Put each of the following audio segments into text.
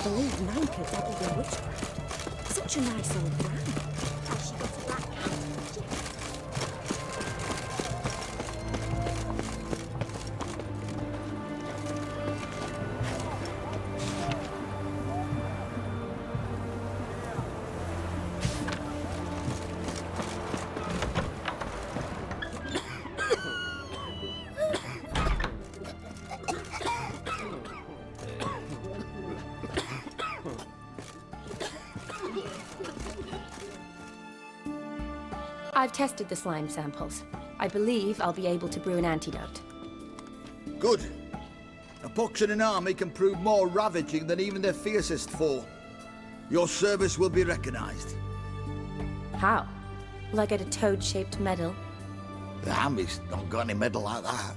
to believe Nanka dabbled in witchcraft. Such a nice old brand. Has she got a black hand? I've tested the slime samples. I believe I'll be able to brew an antidote. Good. A pox in an army can prove more ravaging than even their fiercest foe. Your service will be recognized. How? Will I get a toad-shaped medal? The army's not got any medal like that.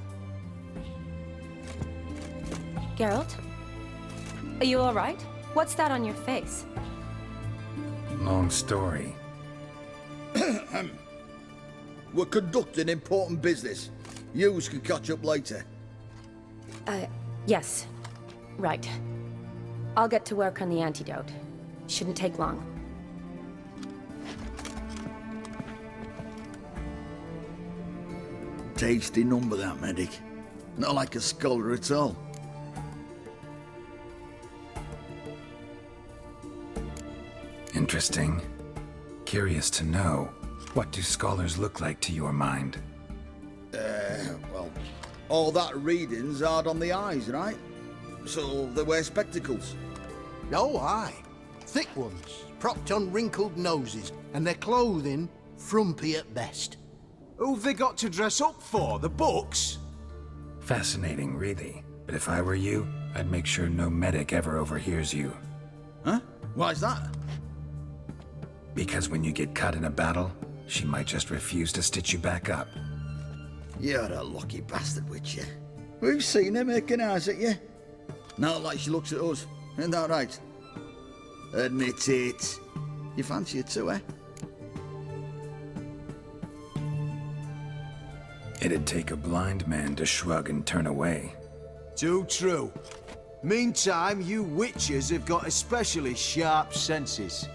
Geralt? Are you alright? What's that on your face? Long story. We're conducting important business. Yous can catch up later. Yes. Right. I'll get to work on the antidote. Shouldn't take long. Tasty number, that medic. Not like a scholar at all. Interesting. Curious to know, what do scholars look like to your mind? Well, all that reading's hard on the eyes, right? So they wear spectacles. Oh, aye. Thick ones, propped on wrinkled noses, and their clothing frumpy at best. Who've they got to dress up for? The books? Fascinating, really. But if I were you, I'd make sure no medic ever overhears you. Huh? Why's that? Because when you get cut in a battle, she might just refuse to stitch you back up. You're a lucky bastard, Witcher. We've seen her making eyes at you. Not like she looks at us. Isn't that right? Admit it. You fancy her too, eh? It'd take a blind man to shrug and turn away. Too true. Meantime, you witches have got especially sharp senses.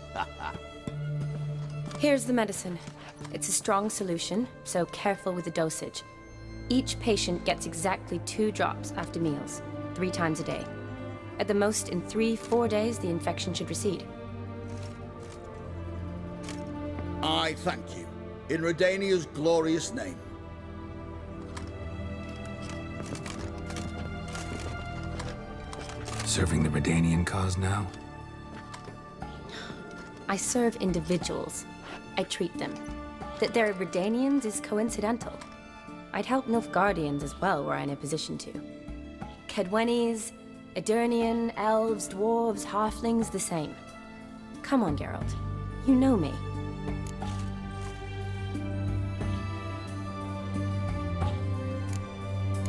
Here's the medicine. It's a strong solution, so careful with the dosage. Each patient gets exactly 2 drops after meals, 3 times a day. At the most, in 3-4 days, the infection should recede. I thank you. In Redania's glorious name. Serving the Redanian cause now? I serve individuals. I treat them. That they're Redanians is coincidental. I'd help Nilfgaardians as well were I in a position to. Kedwenis, Edirnian, elves, dwarves, halflings, the same. Come on, Geralt. You know me.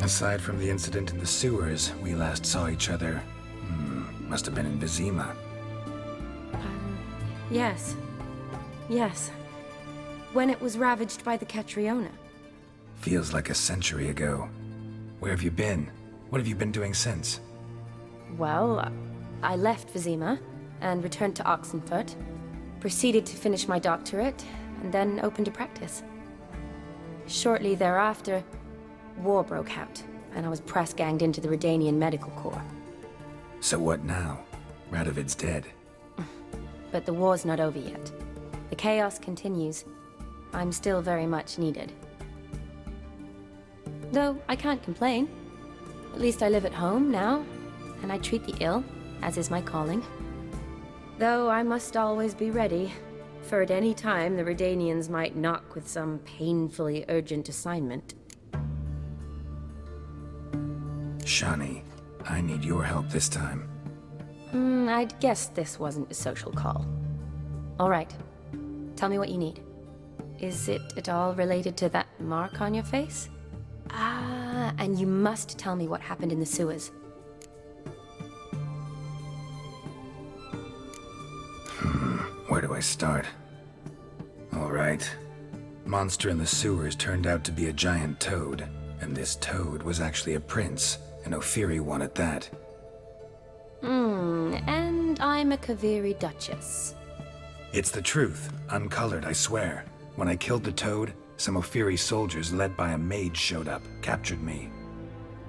Aside from the incident in the sewers, we last saw each other... must have been in Vizima. Yes. Yes. When it was ravaged by the Catriona. Feels like a century ago. Where have you been? What have you been doing since? Well, I left Vizima and returned to Oxenfurt. Proceeded to finish my doctorate, and then opened a practice. Shortly thereafter, war broke out, and I was press-ganged into the Redanian Medical Corps. So what now? Radovid's dead. But the war's not over yet. The chaos continues. I'm still very much needed. Though I can't complain. At least I live at home now, and I treat the ill, as is my calling. Though I must always be ready, for at any time the Redanians might knock with some painfully urgent assignment. Shani, I need your help this time. I'd guessed this wasn't a social call. All right. Tell me what you need. Is it at all related to that mark on your face? Ah, and you must tell me what happened in the sewers. Where do I start? All right. Monster in the sewers turned out to be a giant toad, and this toad was actually a prince, an Ophiri one at that. And I'm a Kaviri Duchess. It's the truth, uncolored, I swear. When I killed the toad, some Ophiri soldiers led by a mage showed up, captured me.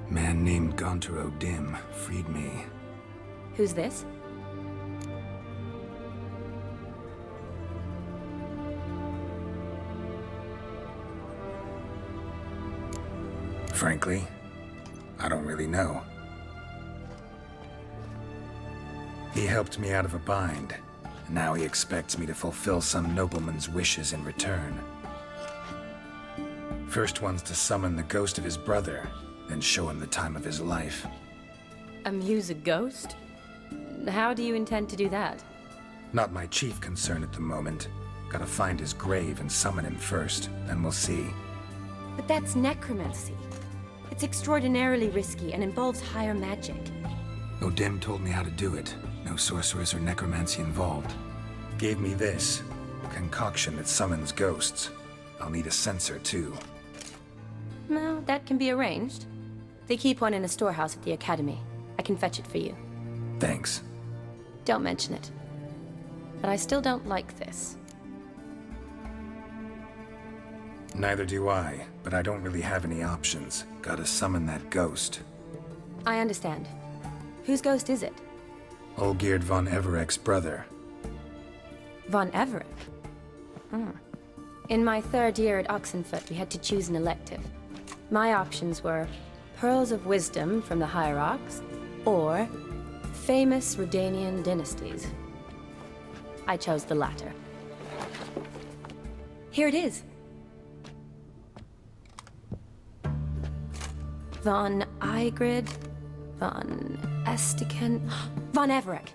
Man named Gontaro Dim freed me. Who's this? Frankly, I don't really know. He helped me out of a bind, and now he expects me to fulfill some nobleman's wishes in return. First one's to summon the ghost of his brother, then show him the time of his life. Amuse a ghost? How do you intend to do that? Not my chief concern at the moment. Gotta find his grave and summon him first, then we'll see. But that's necromancy. It's extraordinarily risky and involves higher magic. Odim told me how to do it. No sorcerers or necromancy involved. Gave me this. Concoction that summons ghosts. I'll need a censer, too. Well, that can be arranged. They keep one in a storehouse at the academy. I can fetch it for you. Thanks. Don't mention it. But I still don't like this. Neither do I, but I don't really have any options. Gotta summon that ghost. I understand. Whose ghost is it? Olgierd von Everek's brother. Von Everett? In my third year at Oxenfoot, we had to choose an elective. My options were Pearls of Wisdom from the Hierarchs, or famous Redanian dynasties. I chose the latter. Here it is. Von Igrid, von Estiken, von Everek.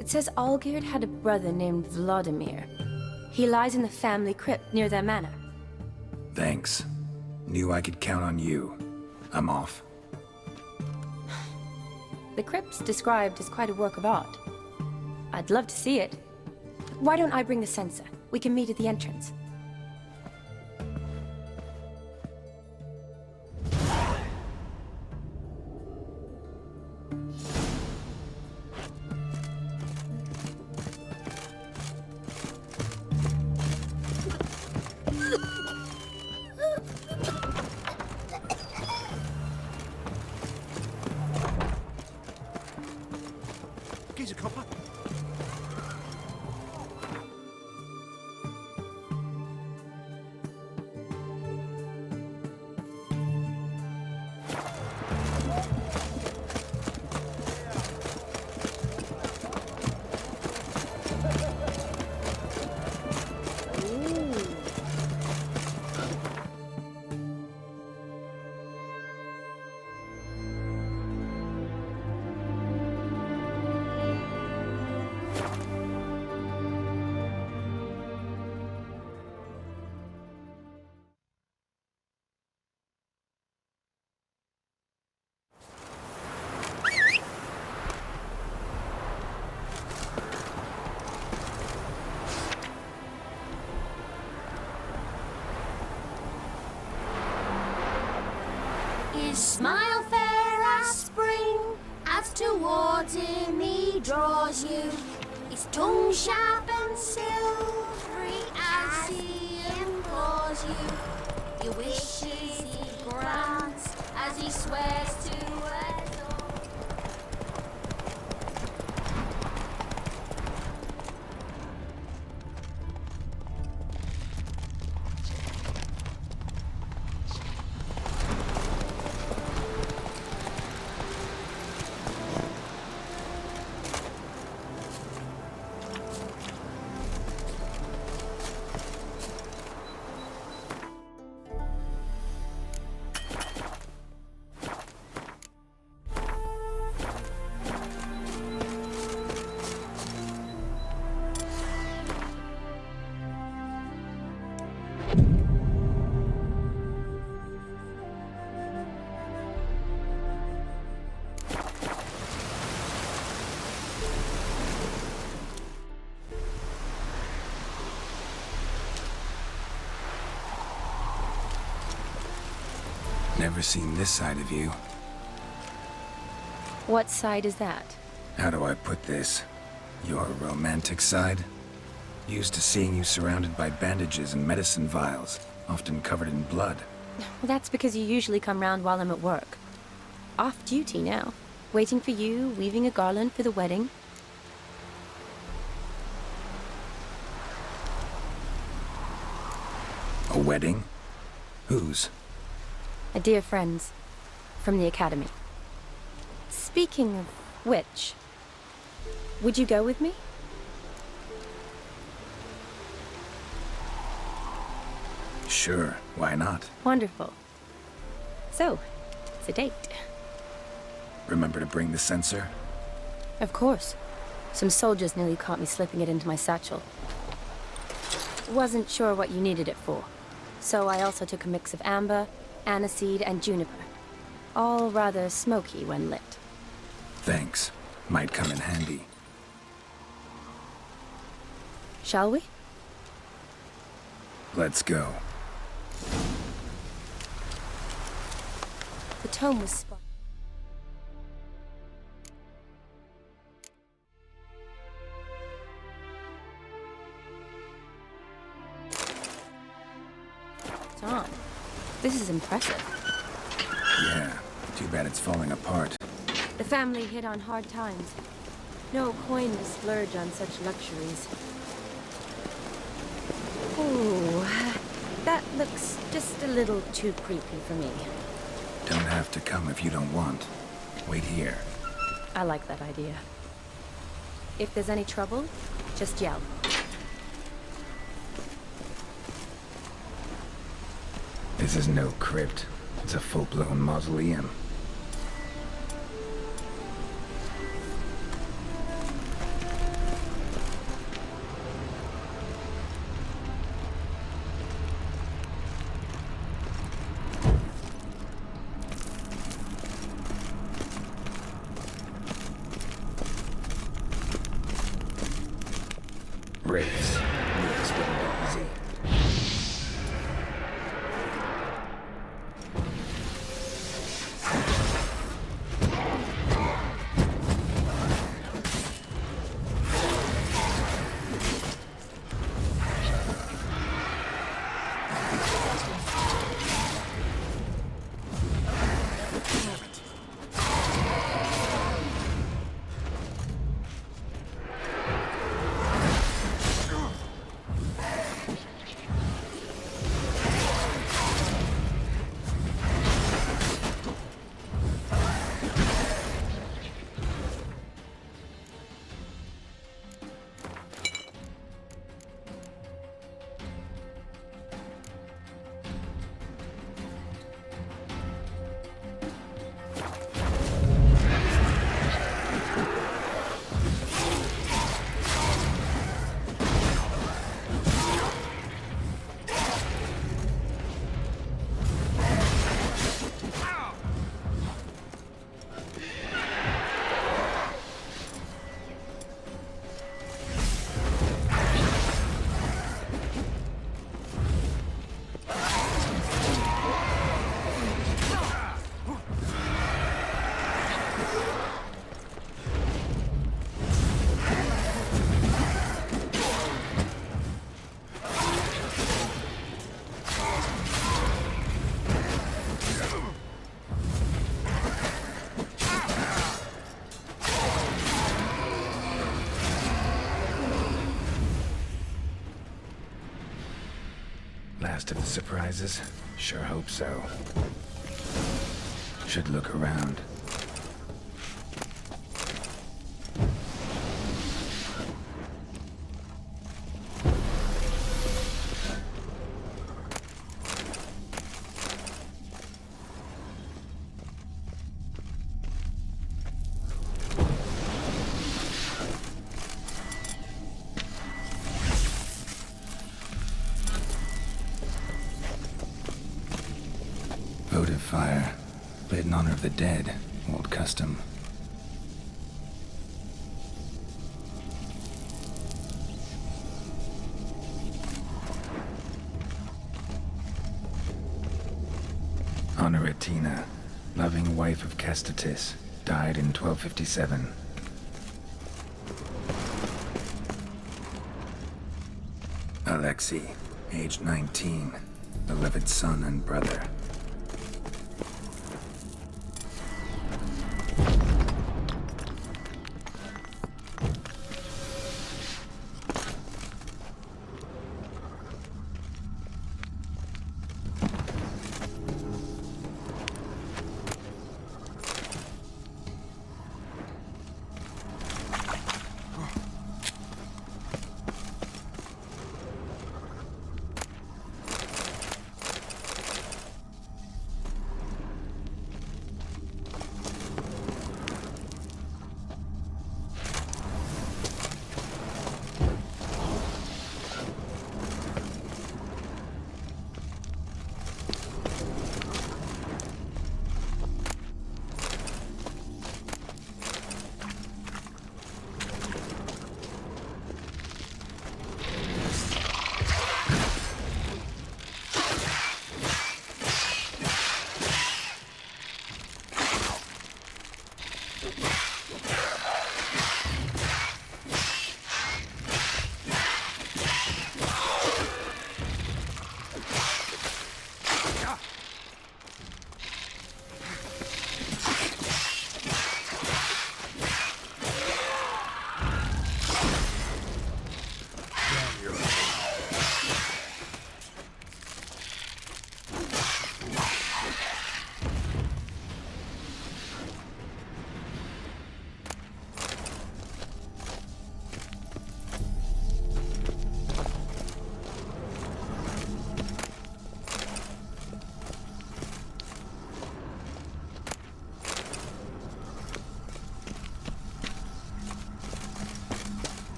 It says Olgierd had a brother named Vladimir. He lies in the family crypt near their manor. Thanks. Knew I could count on you. I'm off. The crypt's described as quite a work of art. I'd love to see it. Why don't I bring the censer? We can meet at the entrance. Here's a copper. His smile fair as spring, as towards him he draws you. His tongue sharp and silvery as he implores you. Your wishes he grants as he swears to adore. Never seen this side of you. What side is that? How do I put this? Your romantic side? Used to seeing you surrounded by bandages and medicine vials, often covered in blood. Well, that's because you usually come round while I'm at work. Off duty now. Waiting for you, weaving a garland for the wedding. A wedding? Whose? A dear friend's. From the academy. Speaking of which, would you go with me? Sure, why not? Wonderful. So, it's a date. Remember to bring the censer? Of course. Some soldiers nearly caught me slipping it into my satchel. Wasn't sure what you needed it for. So I also took a mix of amber, aniseed, and juniper. All rather smoky when lit. Thanks. Might come in handy. Shall we? Let's go. The tome was spot. John, this is impressive. Yeah, too bad it's falling apart. The family hit on hard times. No coin to splurge on such luxuries. Ooh, that looks just a little too creepy for me. Don't have to come if you don't want. Wait here. I like that idea. If there's any trouble, just yell. This is no crypt. It's a full-blown mausoleum. Wraiths. Knew this wouldn't be easy. Last of the surprises? Sure hope so. Should look around. Votive fire. Lit in honor of the dead. Old custom. Honoratina, loving wife of Castatis, died in 1257. Alexei, age 19, beloved son and brother.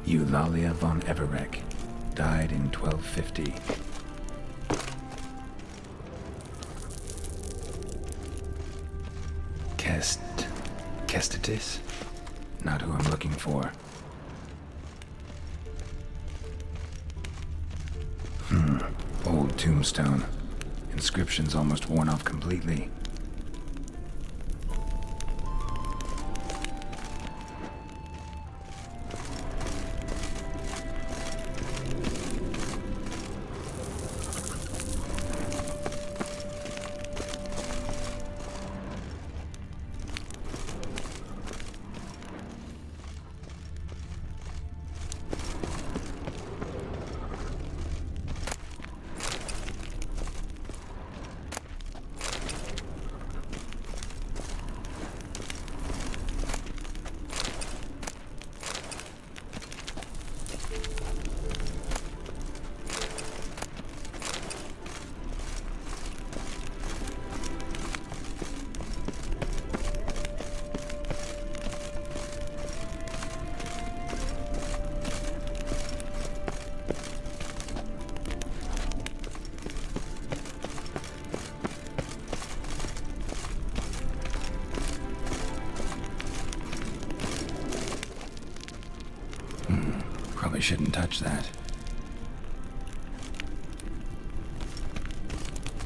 Eulalia von Everek, died in 1250. Kestitis? Not who I'm looking for. Old tombstone. Inscription's almost worn off completely. Probably shouldn't touch that.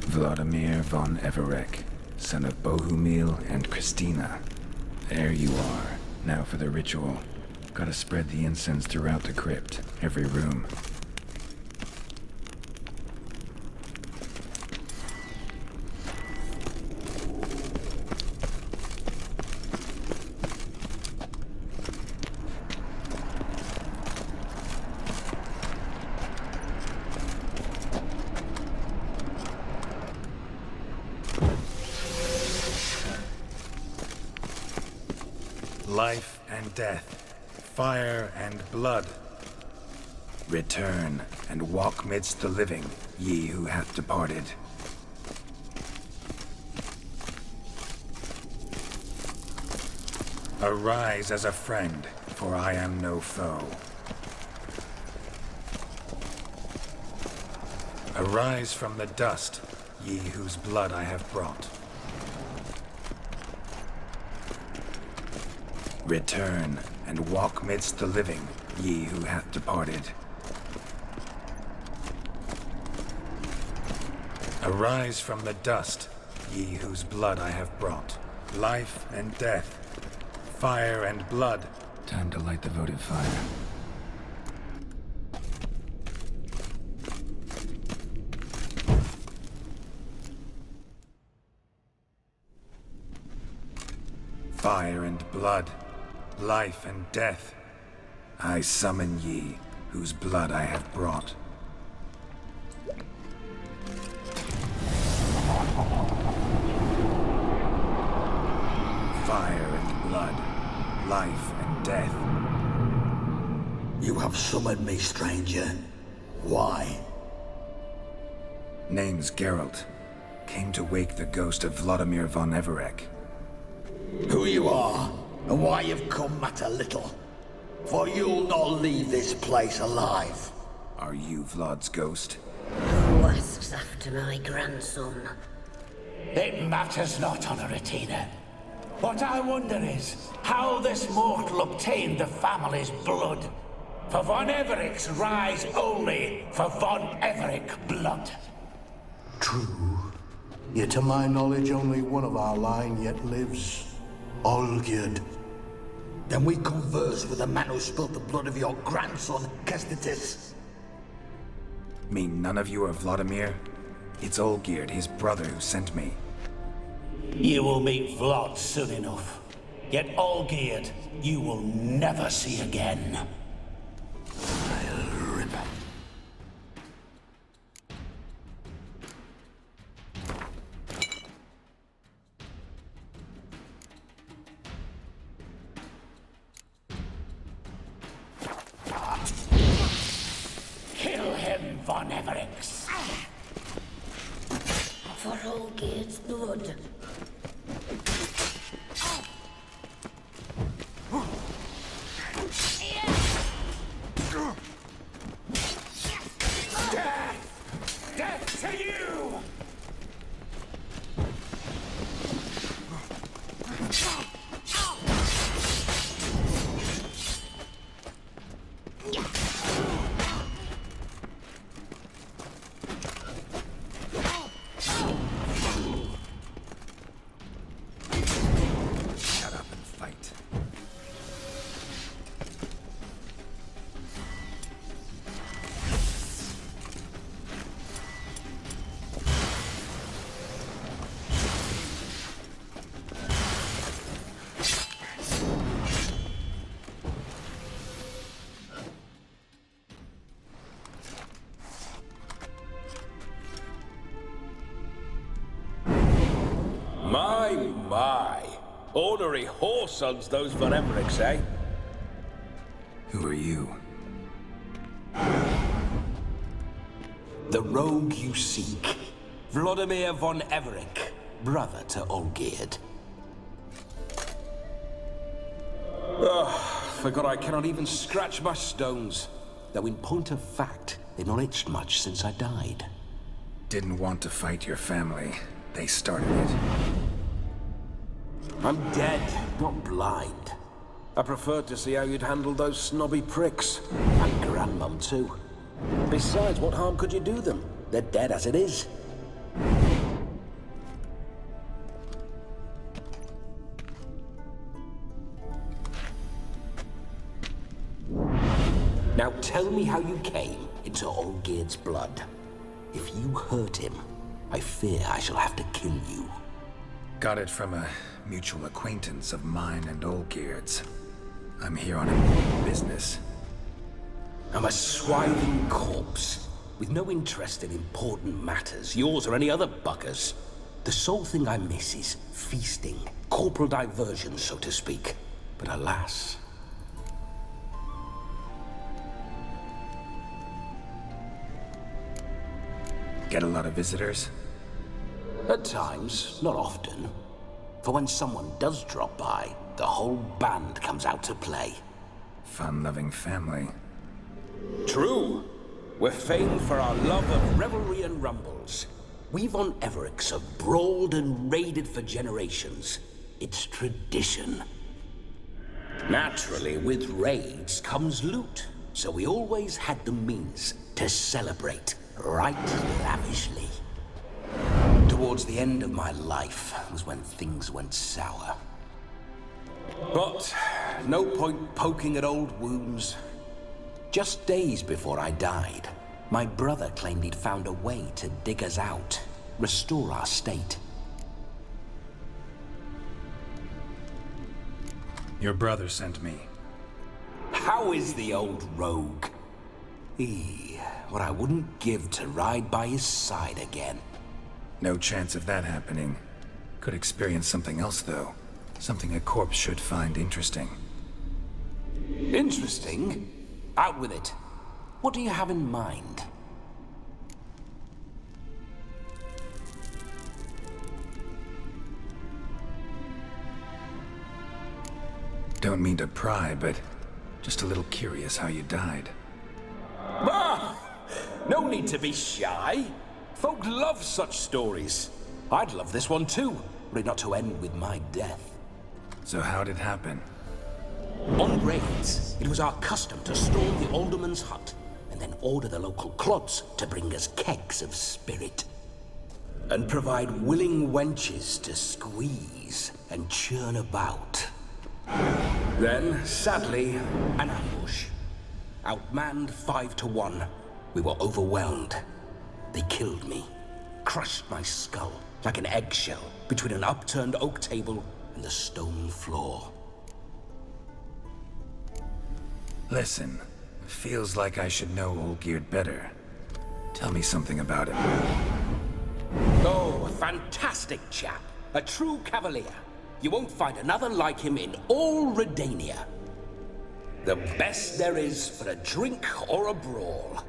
Vladimir von Everek, son of Bohumil and Christina. There you are. Now for the ritual. Gotta spread the incense throughout the crypt, every room. Life and death, fire and blood. Return and walk midst the living, ye who hath departed. Arise as a friend, for I am no foe. Arise from the dust, ye whose blood I have brought. Return and walk midst the living, ye who hath departed. Arise from the dust, ye whose blood I have brought. Life and death, fire and blood. Time to light the votive fire. Fire and blood. Life and death, I summon ye, whose blood I have brought. Fire and blood, life and death. You have summoned me, stranger. Why? Name's Geralt. Came to wake the ghost of Vladimir von Everek. Who you are, and why you've come matter little. For you'll not leave this place alive. Are you Vlad's ghost? Who asks after my grandson? It matters not, Honoratina. What I wonder is how this mortal obtained the family's blood. For von Everek's rise only for von Everek blood. True. Yet to my knowledge, only one of our line yet lives. Olgierd. Then we converse with the man who spilt the blood of your grandson, Kestitis. Mean none of you are Vladimir? It's Olgierd, his brother, who sent me. You will meet Vlad soon enough. Yet Olgierd, you will never see again. I'll rip. Kill him, von Evereks. For Olgierd's blood. to you! Shut up and fight. My. Ornery whoresons, those Von Evericks, eh? Who are you? The rogue you seek. Vladimir von Everik, brother to Olgierd. Forgot I cannot even scratch my stones. Though in point of fact, they've not itched much since I died. Didn't want to fight your family. They started it. I'm dead, not blind. I preferred to see how you'd handle those snobby pricks. And Grandmum, too. Besides, what harm could you do them? They're dead as it is. Now tell me how you came into Olgierd's blood. If you hurt him, I fear I shall have to kill you. Got it from a mutual acquaintance of mine and Olgierd's. I'm here on important business. I'm a swiving corpse, with no interest in important matters, yours or any other buggers. The sole thing I miss is feasting, corporal diversion, so to speak. But alas... Get a lot of visitors? At times, not often. For when someone does drop by, the whole band comes out to play. Fun-loving family. True. We're famed for our love of revelry and rumbles. We Von Evericks have brawled and raided for generations. It's tradition. Naturally, with raids comes loot, so we always had the means to celebrate right lavishly. Towards the end of my life was when things went sour. But no point poking at old wounds. Just days before I died, my brother claimed he'd found a way to dig us out, restore our state. Your brother sent me. How is the old rogue? What I wouldn't give to ride by his side again. No chance of that happening. Could experience something else, though. Something a corpse should find interesting. Interesting? Out with it. What do you have in mind? Don't mean to pry, but just a little curious how you died. Ah! No need to be shy. Folk love such stories. I'd love this one too, were it not to end with my death. So how'd it happen? On raids, it was our custom to storm the alderman's hut and then order the local clods to bring us kegs of spirit. And provide willing wenches to squeeze and churn about. Then, sadly, an ambush. Outmanned 5-1, we were overwhelmed. They killed me, crushed my skull like an eggshell between an upturned oak table and the stone floor. Listen, feels like I should know Olgierd better. Tell me something about him. Oh, a fantastic chap. A true cavalier. You won't find another like him in all Redania. The best there is for a drink or a brawl.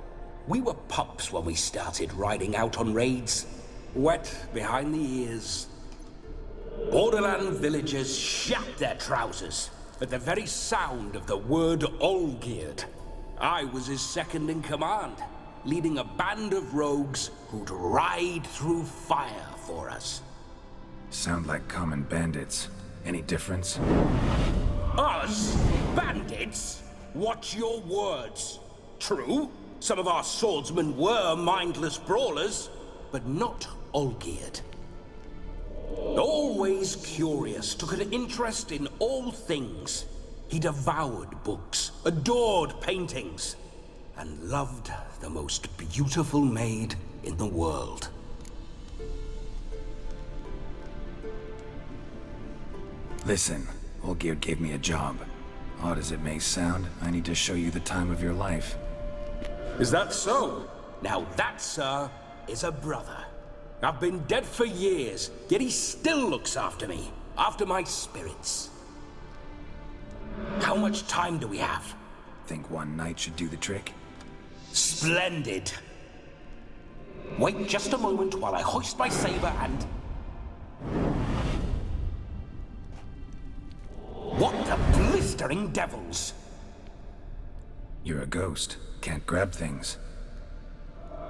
We were pups when we started riding out on raids. Wet behind the ears. Borderland villagers shat their trousers at the very sound of the word Olgierd. I was his second in command. leading a band of rogues who'd ride through fire for us. Sound like common bandits. Any difference? Us? Bandits? Watch your words. True, some of our swordsmen were mindless brawlers, but not Olgierd. Always curious, took an interest in all things. He devoured books, adored paintings, and loved the most beautiful maid in the world. Listen, Olgierd gave me a job. Odd as it may sound, I need to show you the time of your life. Is that so? Now that, sir, is a brother. I've been dead for years, yet he still looks after me, after my spirits. How much time do we have? Think one night should do the trick? Splendid. Wait just a moment while I hoist my saber and... What the blistering devils? You're a ghost. Can't grab things.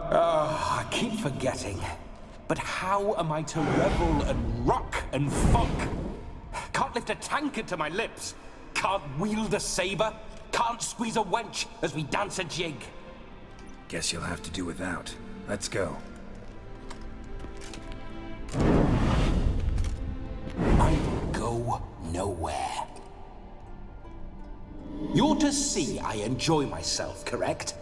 I keep forgetting. But how am I to revel and rock and funk? Can't lift a tankard to my lips. Can't wield a saber. Can't squeeze a wench as we dance a jig. Guess you'll have to do without. Let's go. I will go nowhere. You're to see I enjoy myself, correct?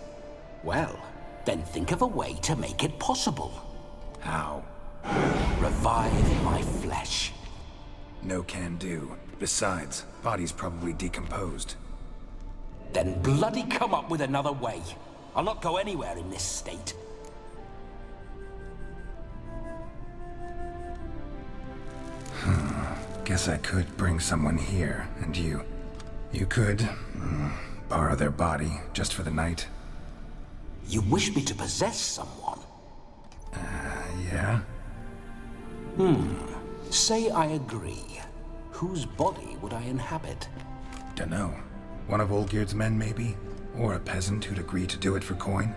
Well, then think of a way to make it possible. How? Revive my flesh. No can do. Besides, body's probably decomposed. Then bloody come up with another way. I'll not go anywhere in this state. Guess I could bring someone here, and you could borrow their body just for the night. You wish me to possess someone? Yeah? Say I agree. Whose body would I inhabit? Dunno. One of Olgierd's men, maybe? Or a peasant who'd agree to do it for coin?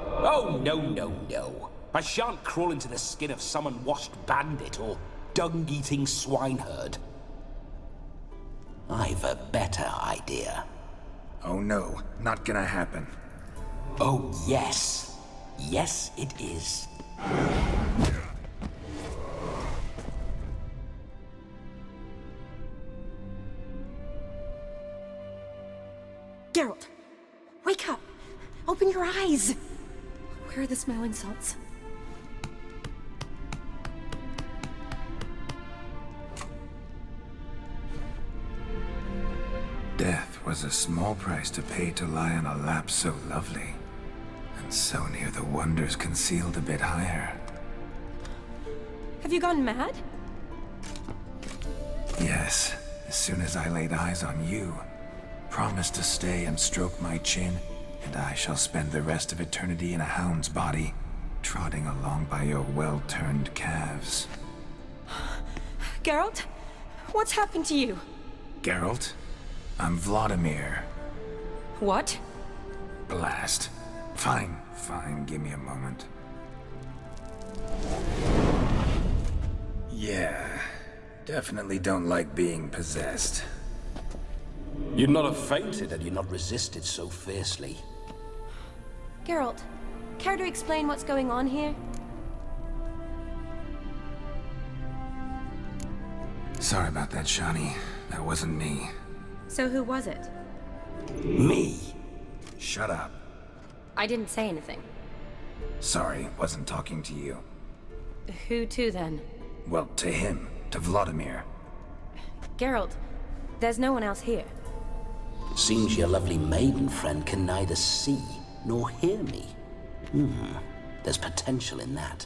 Oh, no. I shan't crawl into the skin of some unwashed bandit or dung-eating swineherd. I've a better idea. Oh no, not gonna happen. Oh, yes. Yes, it is. Geralt, wake up! Open your eyes! Where are the smelling salts? Death was a small price to pay to lie on a lap so lovely, and so near the wonders concealed a bit higher. Have you gone mad? Yes, as soon as I laid eyes on you, promised to stay and stroke my chin, and I shall spend the rest of eternity in a hound's body, trotting along by your well-turned calves. Geralt? What's happened to you? Geralt? I'm Vladimir. What? Blast. Fine, give me a moment. Yeah, definitely don't like being possessed. You'd not have fainted had you not resisted so fiercely. Geralt, care to explain what's going on here? Sorry about that, Shani. That wasn't me. So who was it? Me. Shut up. I didn't say anything. Sorry, wasn't talking to you. Who to then? Well, to him. To Vladimir. Geralt, there's no one else here. Seems your lovely maiden friend can neither see nor hear me. There's potential in that.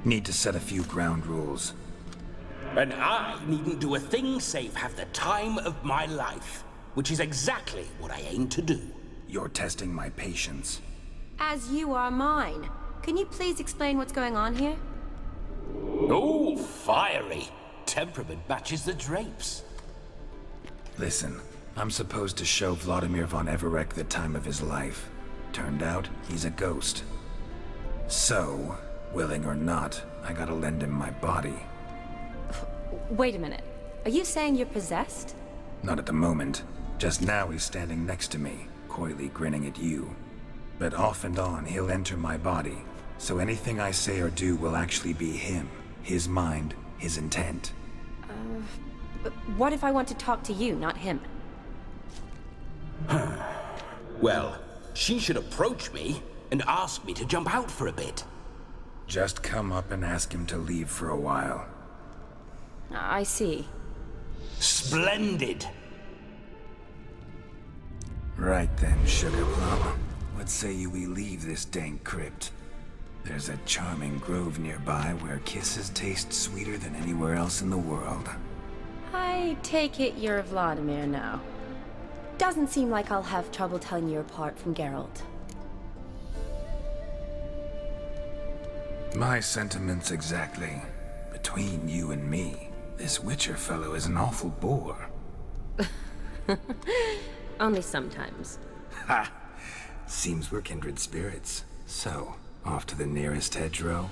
Need to set a few ground rules. And I needn't do a thing save have the time of my life, which is exactly what I aim to do. You're testing my patience. As you are mine. Can you please explain what's going on here? Oh, fiery. temperament matches the drapes. Listen, I'm supposed to show Vladimir von Everec the time of his life. Turned out, he's a ghost. So, willing or not, I gotta lend him my body. Wait a minute. Are you saying you're possessed? Not at the moment. Just now he's standing next to me, coyly grinning at you. But off and on, he'll enter my body. So anything I say or do will actually be him. His mind, his intent. But what if I want to talk to you, not him? Well, she should approach me and ask me to jump out for a bit. Just come up and ask him to leave for a while. I see. Splendid! Right then, Sugar Plum. What say you we leave this dank crypt? There's a charming grove nearby where kisses taste sweeter than anywhere else in the world. I take it you're Vladimir now. Doesn't seem like I'll have trouble telling you apart from Geralt. My sentiments exactly. Between you and me, this Witcher fellow is an awful bore. Only sometimes. Ha! Seems we're kindred spirits. So, off to the nearest hedgerow?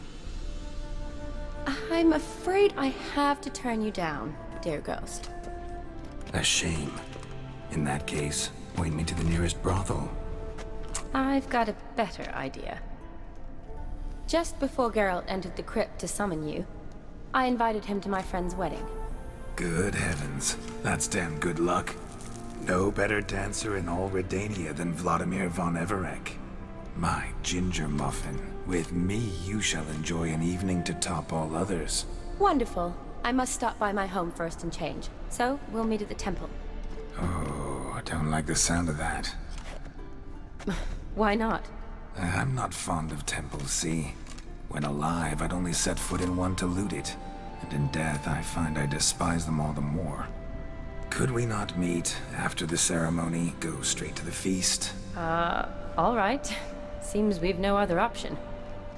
I'm afraid I have to turn you down, dear ghost. A shame. In that case, point me to the nearest brothel. I've got a better idea. Just before Geralt entered the crypt to summon you, I invited him to my friend's wedding. Good heavens. That's damn good luck. No better dancer in all Redania than Vladimir von Everec. My ginger muffin. With me, you shall enjoy an evening to top all others. Wonderful. I must stop by my home first and change. So, we'll meet at the temple. Oh, I don't like the sound of that. Why not? I'm not fond of temples, see? When alive, I'd only set foot in one to loot it. And in death, I find I despise them all the more. Could we not meet after the ceremony, go straight to the feast? All right. Seems we've no other option.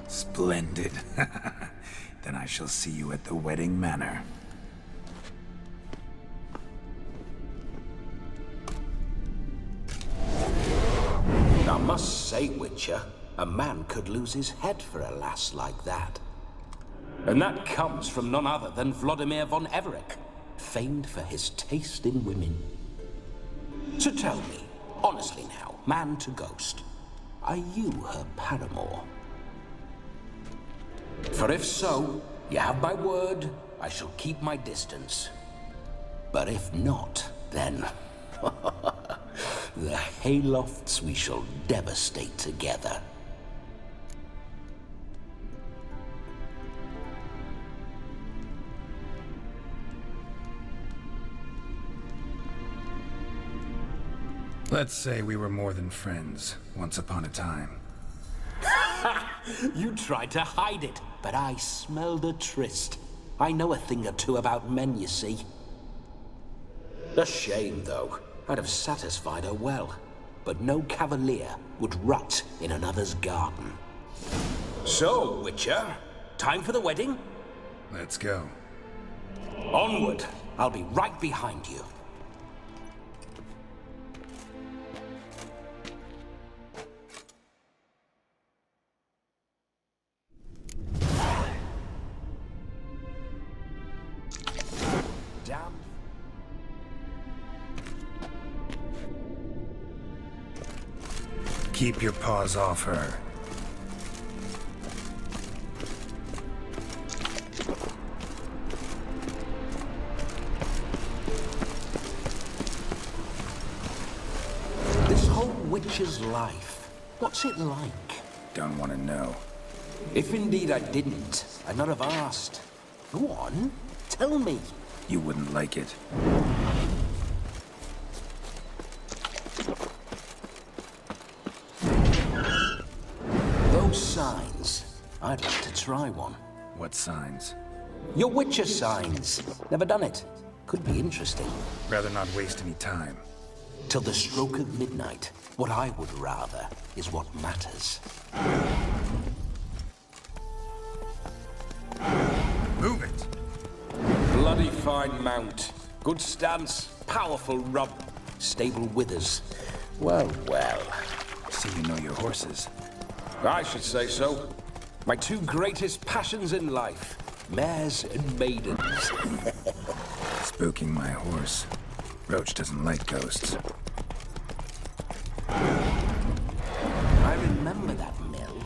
Splendid. Then I shall see you at the wedding manor. I must say, Witcher, a man could lose his head for a lass like that. And that comes from none other than Vladimir von Everec, famed for his taste in women. So tell me, honestly now, man to ghost, are you her paramour? For if so, you have my word, I shall keep my distance. But if not, then... the haylofts we shall devastate together. Let's say we were more than friends, once upon a time. You tried to hide it, but I smelled a tryst. I know a thing or two about men, you see. A shame, though. I'd have satisfied her well. But no cavalier would rot in another's garden. So, Witcher, time for the wedding? Let's go. Onward. I'll be right behind you. Damn. Keep your paws off her. This whole witch's life, what's it like? Don't want to know. If indeed I didn't, I'd not have asked. Go on, tell me. You wouldn't like it. Those signs, I'd like to try one. What signs? Your Witcher signs. Never done it. Could be interesting. Rather not waste any time. Till the stroke of midnight, what I would rather is what matters. Move it! bloody fine mount. Good stance, powerful rub, stable withers. Well, well. So you know your horses. I should say so. My two greatest passions in life. Mares and maidens. Spooking my horse. Roach doesn't like ghosts. I remember that mill.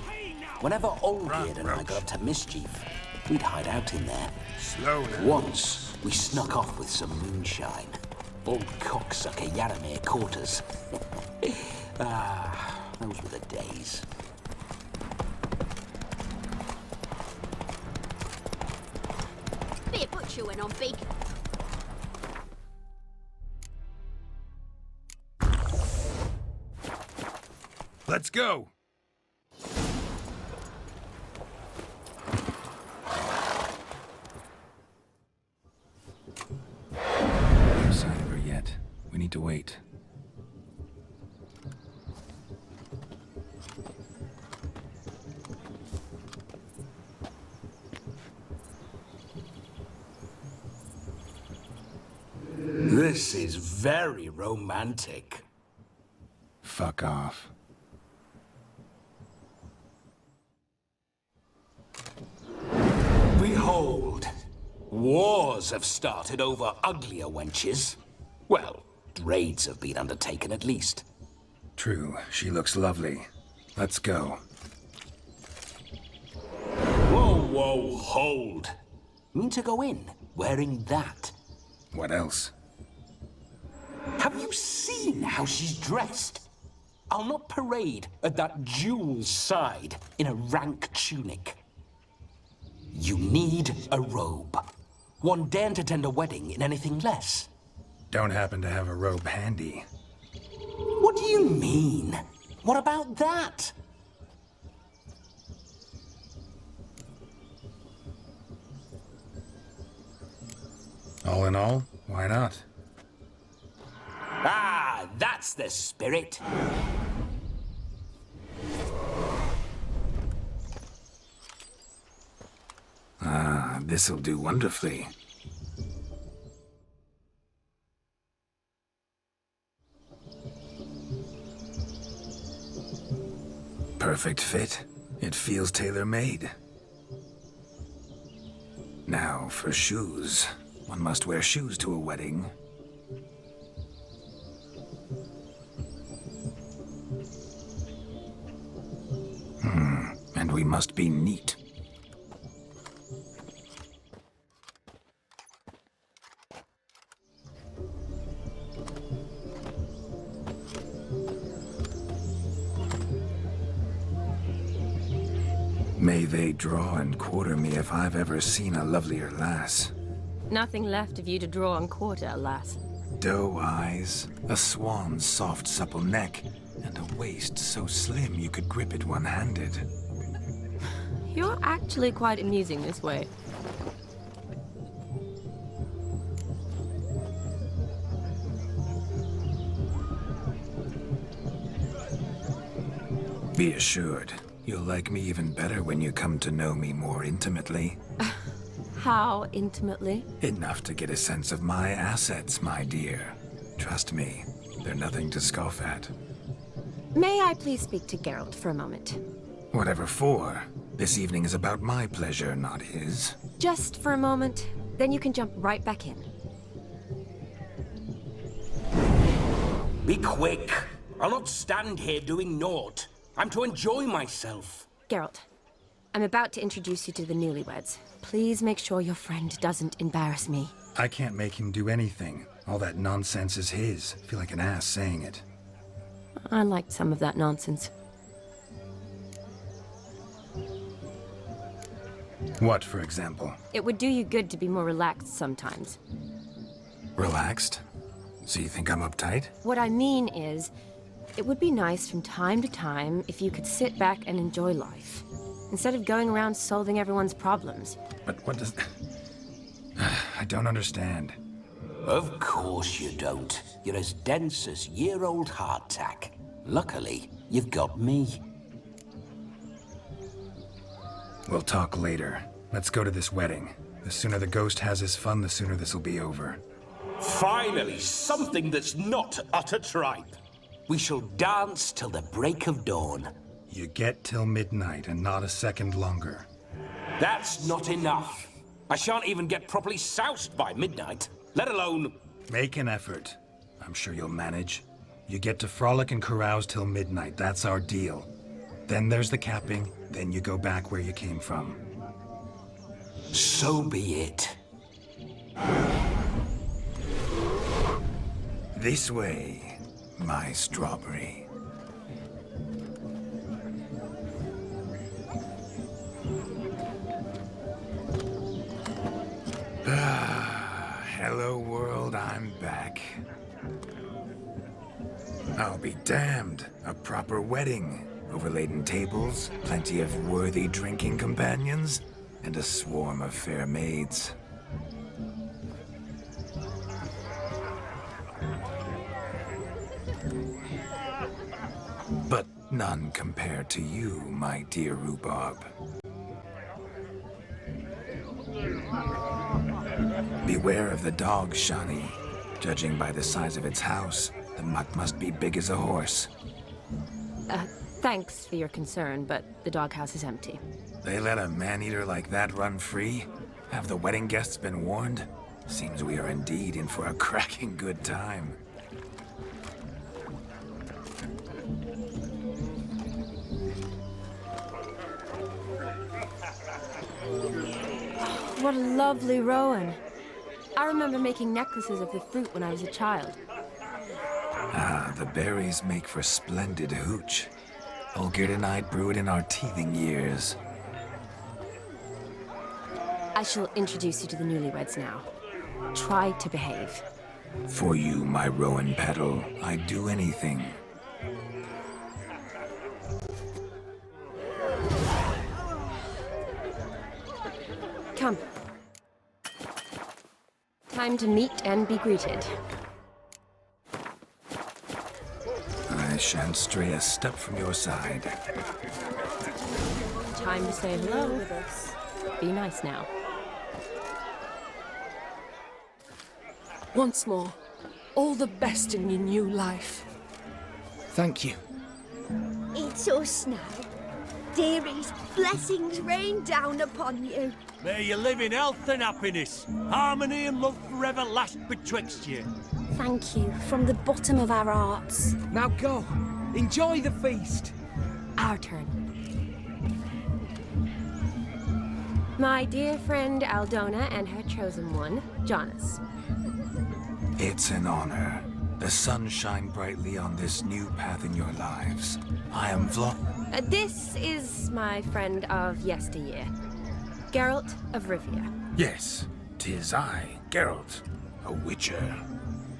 Whenever Olgierd and I got up to mischief, we'd hide out in there. Slow now. Once, we snuck off with some moonshine. Old cocksucker Yaramir caught us. Those were the days. Be a butcher went on big. Let's go! No sign of her yet. We need to wait. This is very romantic. Fuck off. Behold, wars have started over uglier wenches. Well, raids have been undertaken at least. True, she looks lovely. Let's go. Whoa, whoa, hold. Mean to go in, wearing that? What else? Have you seen how she's dressed? I'll not parade at that jewel's side in a rank tunic. You need a robe. One daren't attend a wedding in anything less. Don't happen to have a robe handy. What do you mean? What about that? All in all, why not? Ah, that's the spirit. Ah, this'll do wonderfully. Perfect fit. It feels tailor-made. Now, for shoes. One must wear shoes to a wedding. And we must be neat. May they draw and quarter me if I've ever seen a lovelier lass. Nothing left of you to draw and quarter, alas. Doe eyes, a swan's soft supple neck, and a waist so slim you could grip it one-handed. You're actually quite amusing this way. Be assured, you'll like me even better when you come to know me more intimately. How intimately? Enough to get a sense of my assets, my dear. Trust me, they're nothing to scoff at. May I please speak to Geralt for a moment? Whatever for. This evening is about my pleasure, not his. Just for a moment, then you can jump right back in. Be quick. I'll not stand here doing naught. I'm to enjoy myself. Geralt, I'm about to introduce you to the newlyweds. Please make sure your friend doesn't embarrass me. I can't make him do anything. All that nonsense is his. Feel like an ass saying it. I liked some of that nonsense. What, for example? It would do you good to be more relaxed sometimes. Relaxed? So you think I'm uptight? What I mean is, it would be nice from time to time if you could sit back and enjoy life, instead of going around solving everyone's problems. But what does... I don't understand. Of course you don't. You're as dense as year-old hardtack. Luckily, you've got me. We'll talk later. Let's go to this wedding. The sooner the ghost has his fun, the sooner this'll be over. Finally, something that's not utter tripe. We shall dance till the break of dawn. You get till midnight and not a second longer. That's not enough. I shan't even get properly soused by midnight, let alone... Make an effort. I'm sure you'll manage. You get to frolic and carouse till midnight, that's our deal. Then there's the capping, then you go back where you came from. So be it. This way, my strawberry. Hello world, I'm back. I'll be damned. A proper wedding. Overladen tables, plenty of worthy drinking companions, and a swarm of fair maids. But none compared to you, my dear rhubarb. Beware of the dog, Shani. Judging by the size of its house, the mutt must be big as a horse. Thanks for your concern, but the doghouse is empty. They let a man-eater like that run free? Have the wedding guests been warned? Seems we are indeed in for a cracking good time. What a lovely rowan. I remember making necklaces of the fruit when I was a child. Ah, the berries make for splendid hooch. Olgerd and I brew it in our teething years. I shall introduce you to the newlyweds now. Try to behave. For you, my rowan petal, I'd do anything. Come. Time to meet and be greeted. I shan't stray a step from your side. Time to say hello. Be nice now. Once more, all the best in your new life. Thank you. It's us now. Dearies, blessings rain down upon you. May you live in health and happiness. Harmony and love forever last betwixt you. Thank you from the bottom of our hearts. Now go. Enjoy the feast. Our turn. My dear friend Aldona and her chosen one, Jonas. It's an honor. The sun shine brightly on this new path in your lives. I am This is my friend of yesteryear, Geralt of Rivia. Yes, 'tis I, Geralt, a witcher.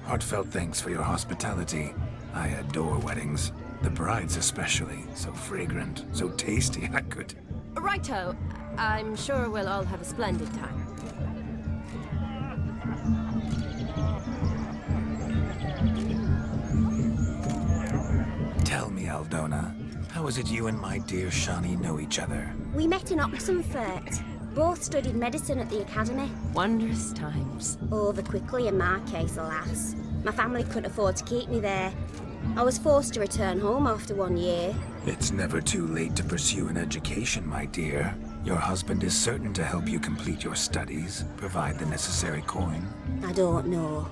Heartfelt thanks for your hospitality. I adore weddings. The brides especially. So fragrant, so tasty, I could... Righto. I'm sure we'll all have a splendid time. Tell me, Aldona, how is it you and my dear Shani know each other? We met in Oxenfurt. Both studied medicine at the academy. Wondrous times. Over quickly in my case, alas. My family couldn't afford to keep me there. I was forced to return home after 1 year. It's never too late to pursue an education, my dear. Your husband is certain to help you complete your studies, provide the necessary coin. I don't know.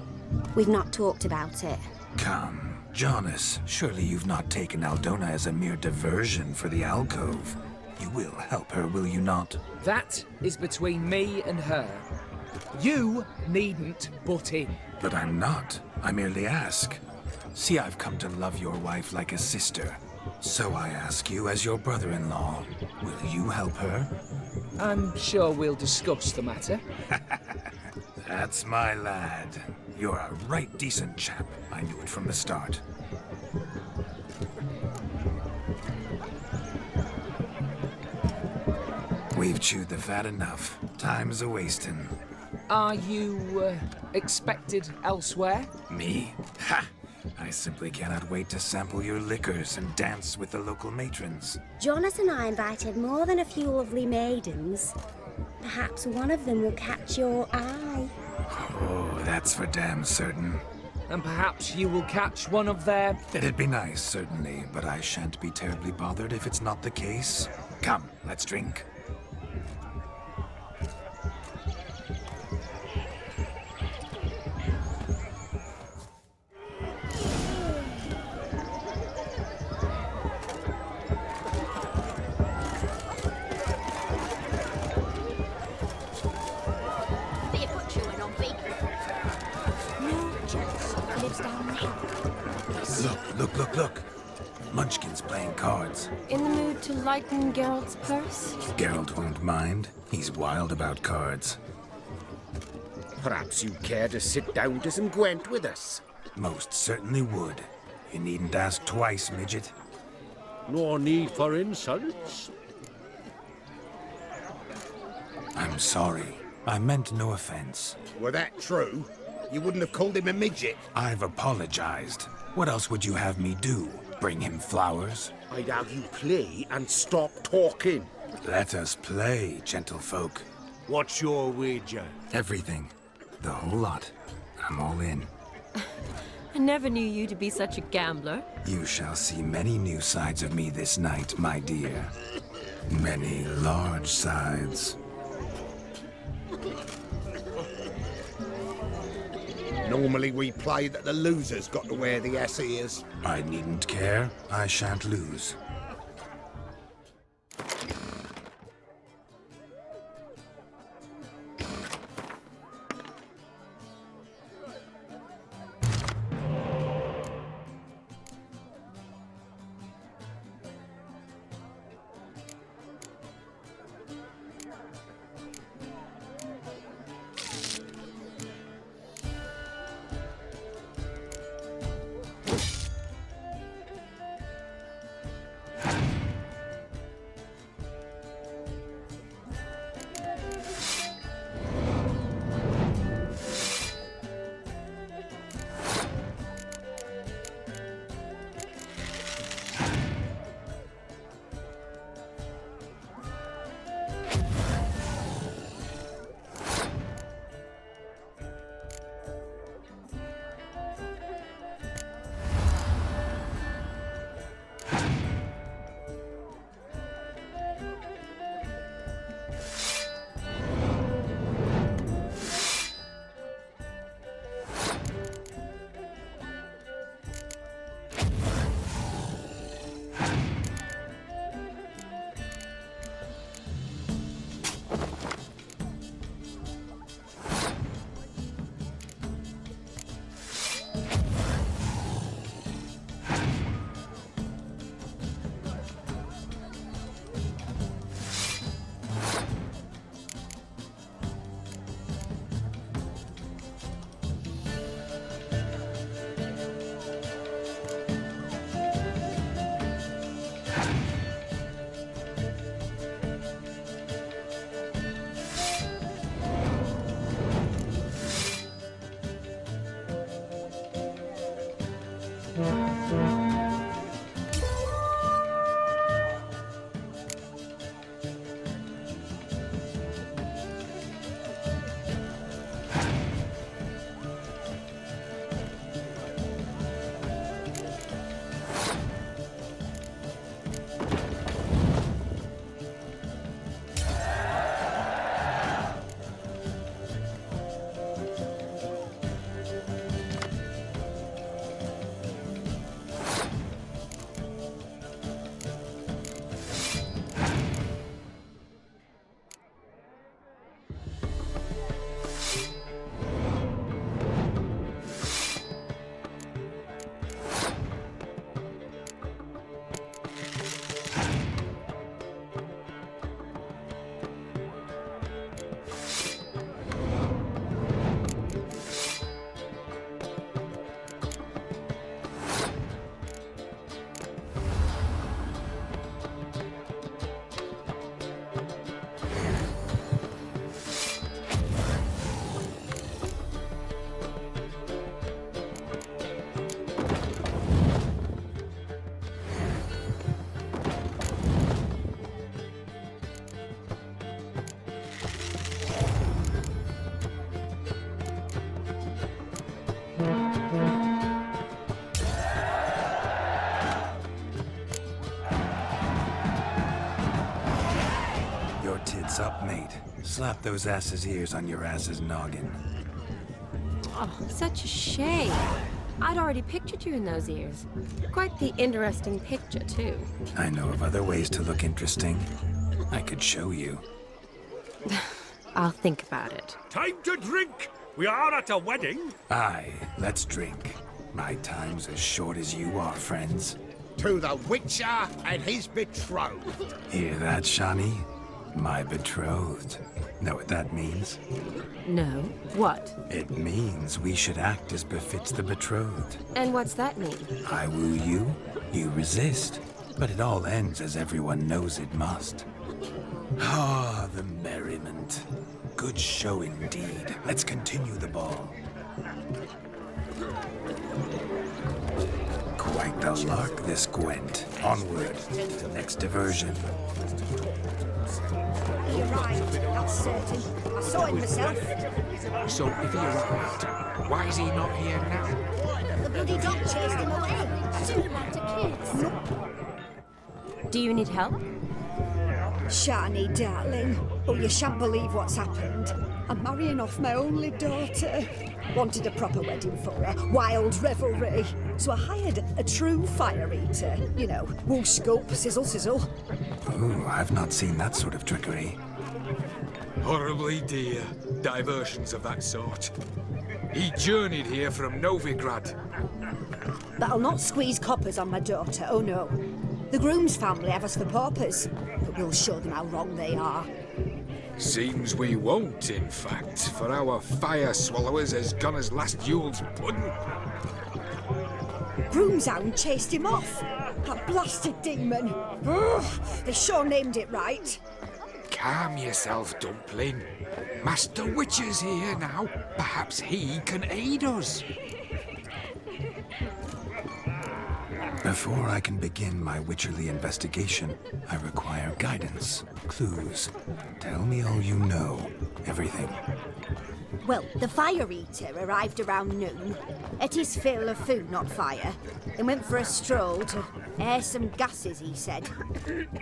We've not talked about it. Come, Jonas, surely you've not taken Aldona as a mere diversion for the alcove. You will help her, will you not? That is between me and her. You needn't butt in. But I'm not. I merely ask. See, I've come to love your wife like a sister. So I ask you, as your brother-in-law, will you help her? I'm sure we'll discuss the matter. That's my lad. You're a right decent chap. I knew it from the start. We've chewed the fat enough. Time's a-wasting. Are you, expected elsewhere? Me? Ha! I simply cannot wait to sample your liquors and dance with the local matrons. Jonas and I invited more than a few lovely maidens. Perhaps one of them will catch your eye. Oh, that's for damn certain. And perhaps you will catch one of their... It'd be nice, certainly, but I shan't be terribly bothered if it's not the case. Come, let's drink. Be a butcher when on beak. No, Jax lives down there. Look. Munchkin's playing cards. In the mood to lighten Geralt's purse? Geralt won't mind. He's wild about cards. Perhaps you'd care to sit down to some Gwent with us? Most certainly would. You needn't ask twice, midget. No need for insults. I'm sorry. I meant no offense. Were that true, you wouldn't have called him a midget. I've apologized. What else would you have me do? Bring him flowers? I'd have you play and stop talking. Let us play, gentlefolk. What's your wager? Everything. The whole lot. I'm all in. I never knew you to be such a gambler. You shall see many new sides of me this night, my dear. Many large sides. Normally we play that the loser's got to wear the ass ears. I needn't care. I shan't lose. slap those asses' ears on your ass's noggin. Oh, such a shame. I'd already pictured you in those ears. Quite the interesting picture, too. I know of other ways to look interesting. I could show you. I'll think about it. Time to drink! We are at a wedding. Aye, let's drink. My time's as short as you are, friends. To the Witcher and his betrothed. Hear that, Shawnee? My betrothed. Know what that means? No. What? It means we should act as befits the betrothed. And what's that mean? I woo you, you resist. But it all ends as everyone knows it must. Ah, the merriment. Good show indeed. Let's continue the ball. Quite the lark, this Gwent. Onward to the next diversion. He arrived, that's certain. I saw him myself. So if he arrived, why is he not here now? The bloody dog chased him away. Too bad to kids. Do you need help? Shani, darling. Oh, you shan't believe what's happened. I'm marrying off my only daughter. Wanted a proper wedding for her, wild revelry. So I hired a true fire eater. You know, whoosh scoop, sizzle sizzle. Ooh, I've not seen that sort of trickery. Horribly dear diversions of that sort. He journeyed here from Novigrad. But I'll not squeeze coppers on my daughter, oh no. The groom's family have us for paupers, but we'll show them how wrong they are. Seems we won't, in fact, for our fire swallowers has gone as last Yule's pudding. Groom's hound chased him off. That blasted demon. Ugh, they sure named it right. Calm yourself, Dumpling. Master Witcher's here now. Perhaps he can aid us. Before I can begin my witcherly investigation, I require guidance, clues. Tell me all you know. Everything. Well, the fire eater arrived around noon, ate his fill of food, not fire, then went for a stroll to air some gases, he said.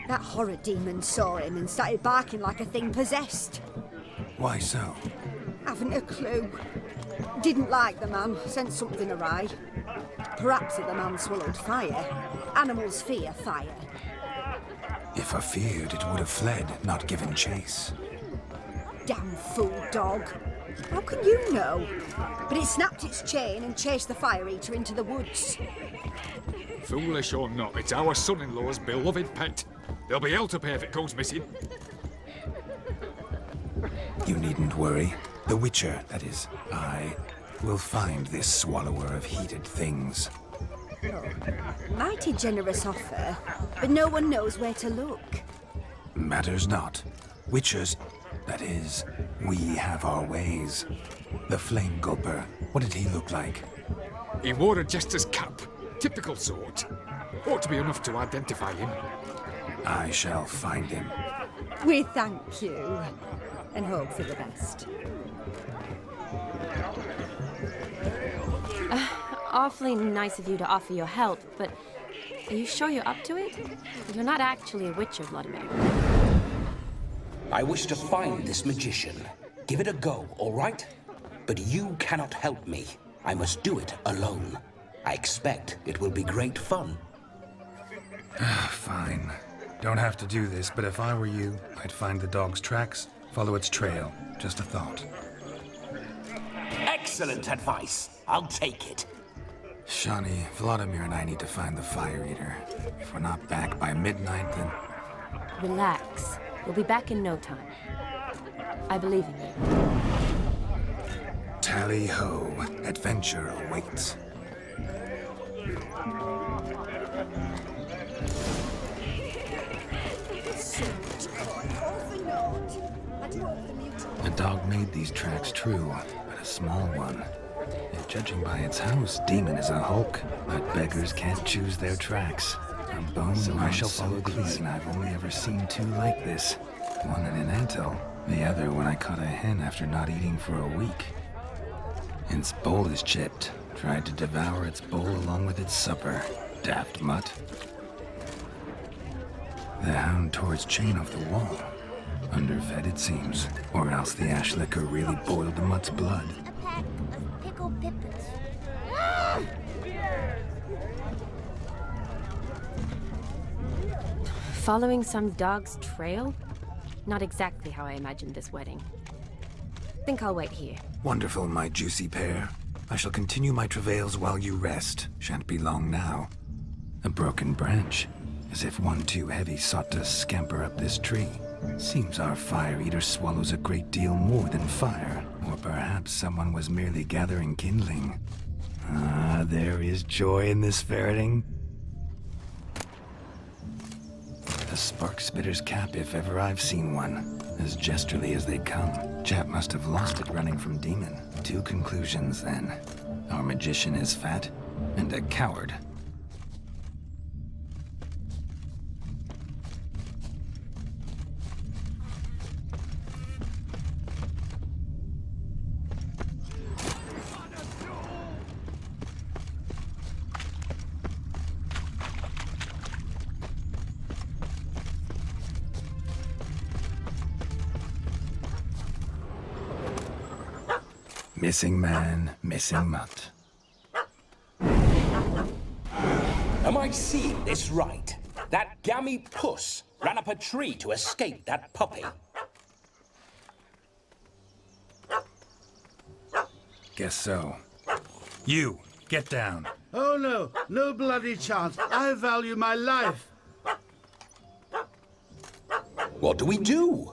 That horror demon saw him and started barking like a thing possessed. Why so? Haven't a clue. Didn't like the man, sent something awry. Perhaps if the man swallowed fire. Animals fear fire. If I feared, it would have fled, not given chase. Damn fool dog. How can you know? But it snapped its chain and chased the fire eater into the woods. Foolish or not, it's our son-in-law's beloved pet. There'll be hell to pay if it goes missing. You needn't worry. The Witcher, that is, I, will find this swallower of heated things. Oh, mighty generous offer, but no one knows where to look. Matters not. Witchers, that is, we have our ways. The Flame Gulper, what did he look like? He wore a jester's cap. Typical sort. Ought to be enough to identify him. I shall find him. We thank you, and hope for the best. Awfully nice of you to offer your help, but are you sure you're up to it? You're not actually a witcher, Vladimir. I wish to find this magician. Give it a go, all right? But you cannot help me. I must do it alone. I expect it will be great fun. Fine. Don't have to do this, but if I were you, I'd find the dog's tracks, follow its trail. Just a thought. Excellent advice. I'll take it. Shawnee, Vladimir and I need to find the fire eater. If we're not back by midnight, then... Relax. We'll be back in no time. I believe in you. Tally-ho. Adventure awaits. The dog made these tracks true, but a small one. And judging by its house, Demon is a hulk, but beggars can't choose their tracks. A bone so I shall follow these, and I've only ever seen two like this. One in an anthill, the other when I caught a hen after not eating for a week. Its bowl is chipped. Tried to devour its bowl along with its supper. Daft mutt. The hound tore its chain off the wall. Underfed, it seems. Or else the ash liquor really boiled the mutt's blood. A pack of pickled pippins. Following some dog's trail? Not exactly how I imagined this wedding. Think I'll wait here. Wonderful, my juicy pair. I shall continue my travails while you rest. Shan't be long now. A broken branch, as if one too heavy sought to scamper up this tree. Seems our fire eater swallows a great deal more than fire. Or perhaps someone was merely gathering kindling. Ah, there is joy in this ferreting. A spark spitter's cap if ever I've seen one. As gesterly as they come. Chap must have lost it running from demon. 2 conclusions then. Our magician is fat, and a coward. Missing man, missing mutt. Am I seeing this right? That gammy puss ran up a tree to escape that puppy. Guess so. You, get down. Oh no, no bloody chance. I value my life. What do we do?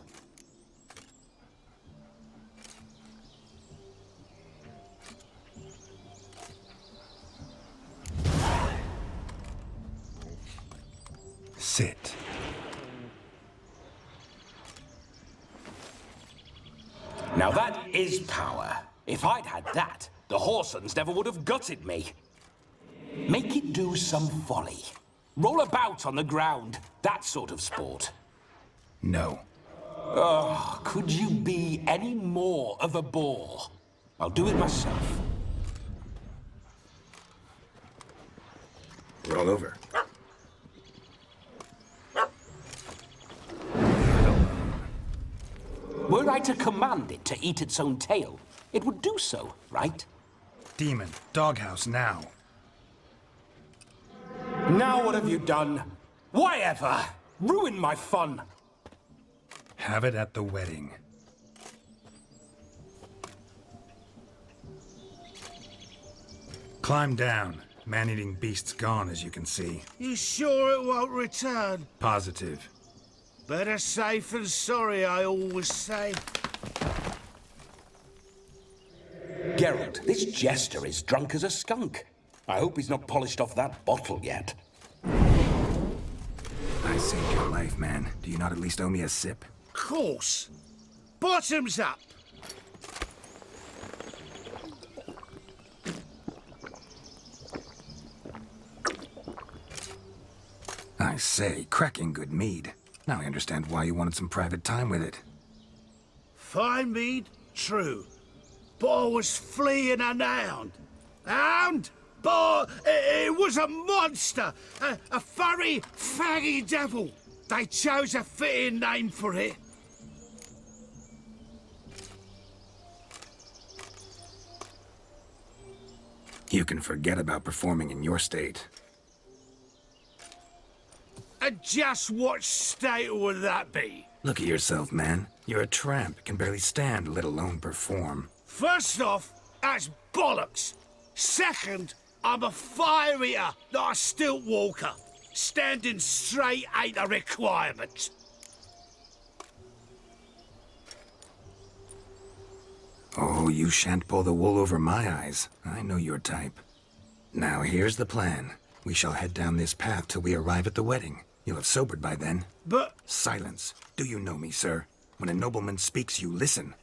Sit. Now that is power. If I'd had that, the Horsons never would have gutted me. Make it do some folly. Roll about on the ground. That sort of sport. No. Oh, could you be any more of a bore? I'll do it myself. Roll over. Were I to command it to eat its own tail, it would do so, right? Demon, doghouse now. Now what have you done? Why ever? Ruin my fun. Have it at the wedding. Climb down. Man-eating beast's gone, as you can see. You sure it won't return? Positive. Better safe than sorry, I always say. Geralt, this jester is drunk as a skunk. I hope he's not polished off that bottle yet. I saved your life, man. Do you not at least owe me a sip? Course. Bottoms up. I say, cracking good mead. Now I understand why you wanted some private time with it. Fine mead, true. But I was fleeing an hound. Hound? But it was a monster. A furry, faggy devil. They chose a fitting name for it. You can forget about performing in your state. And just what state would that be? Look at yourself, man. You're a tramp, can barely stand, let alone perform. First off, that's bollocks. Second, I'm a fire eater, not a stilt walker. Standing straight ain't a requirement. Oh, you shan't pull the wool over my eyes. I know your type. Now, here's the plan. We shall head down this path till we arrive at the wedding. You'll have sobered by then. But... Silence. Do you know me, sir? When a nobleman speaks, you listen.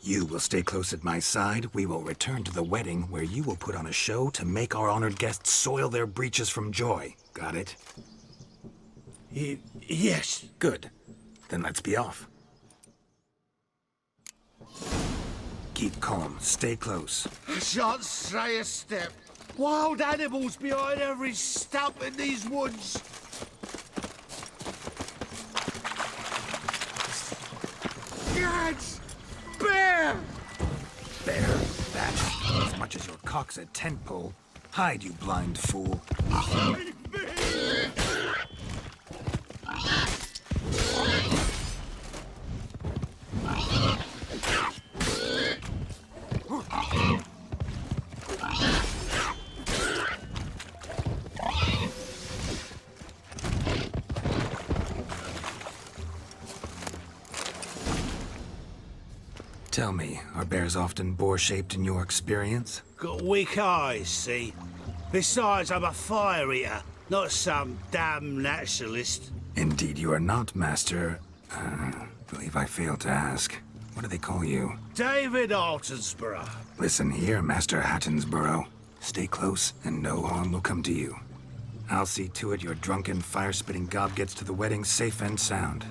You will stay close at my side. We will return to the wedding, where you will put on a show to make our honored guests soil their breeches from joy. Got it? Yes. Good. Then let's be off. Keep calm. Stay close. I shan't stray a step. Wild animals behind every stump in these woods. lads! Bear! Bear, that, as much as your cock's a tent pole. Hide, you blind fool. Tell me, are bears often boar-shaped in your experience? Got weak eyes, see? Besides, I'm a fire eater, not some damn naturalist. Indeed you are not, Master. Believe I failed to ask. What do they call you? David Altonsborough. Listen here, Master Hattonsborough. Stay close, and no harm will come to you. I'll see to it your drunken, fire-spitting gob gets to the wedding safe and sound.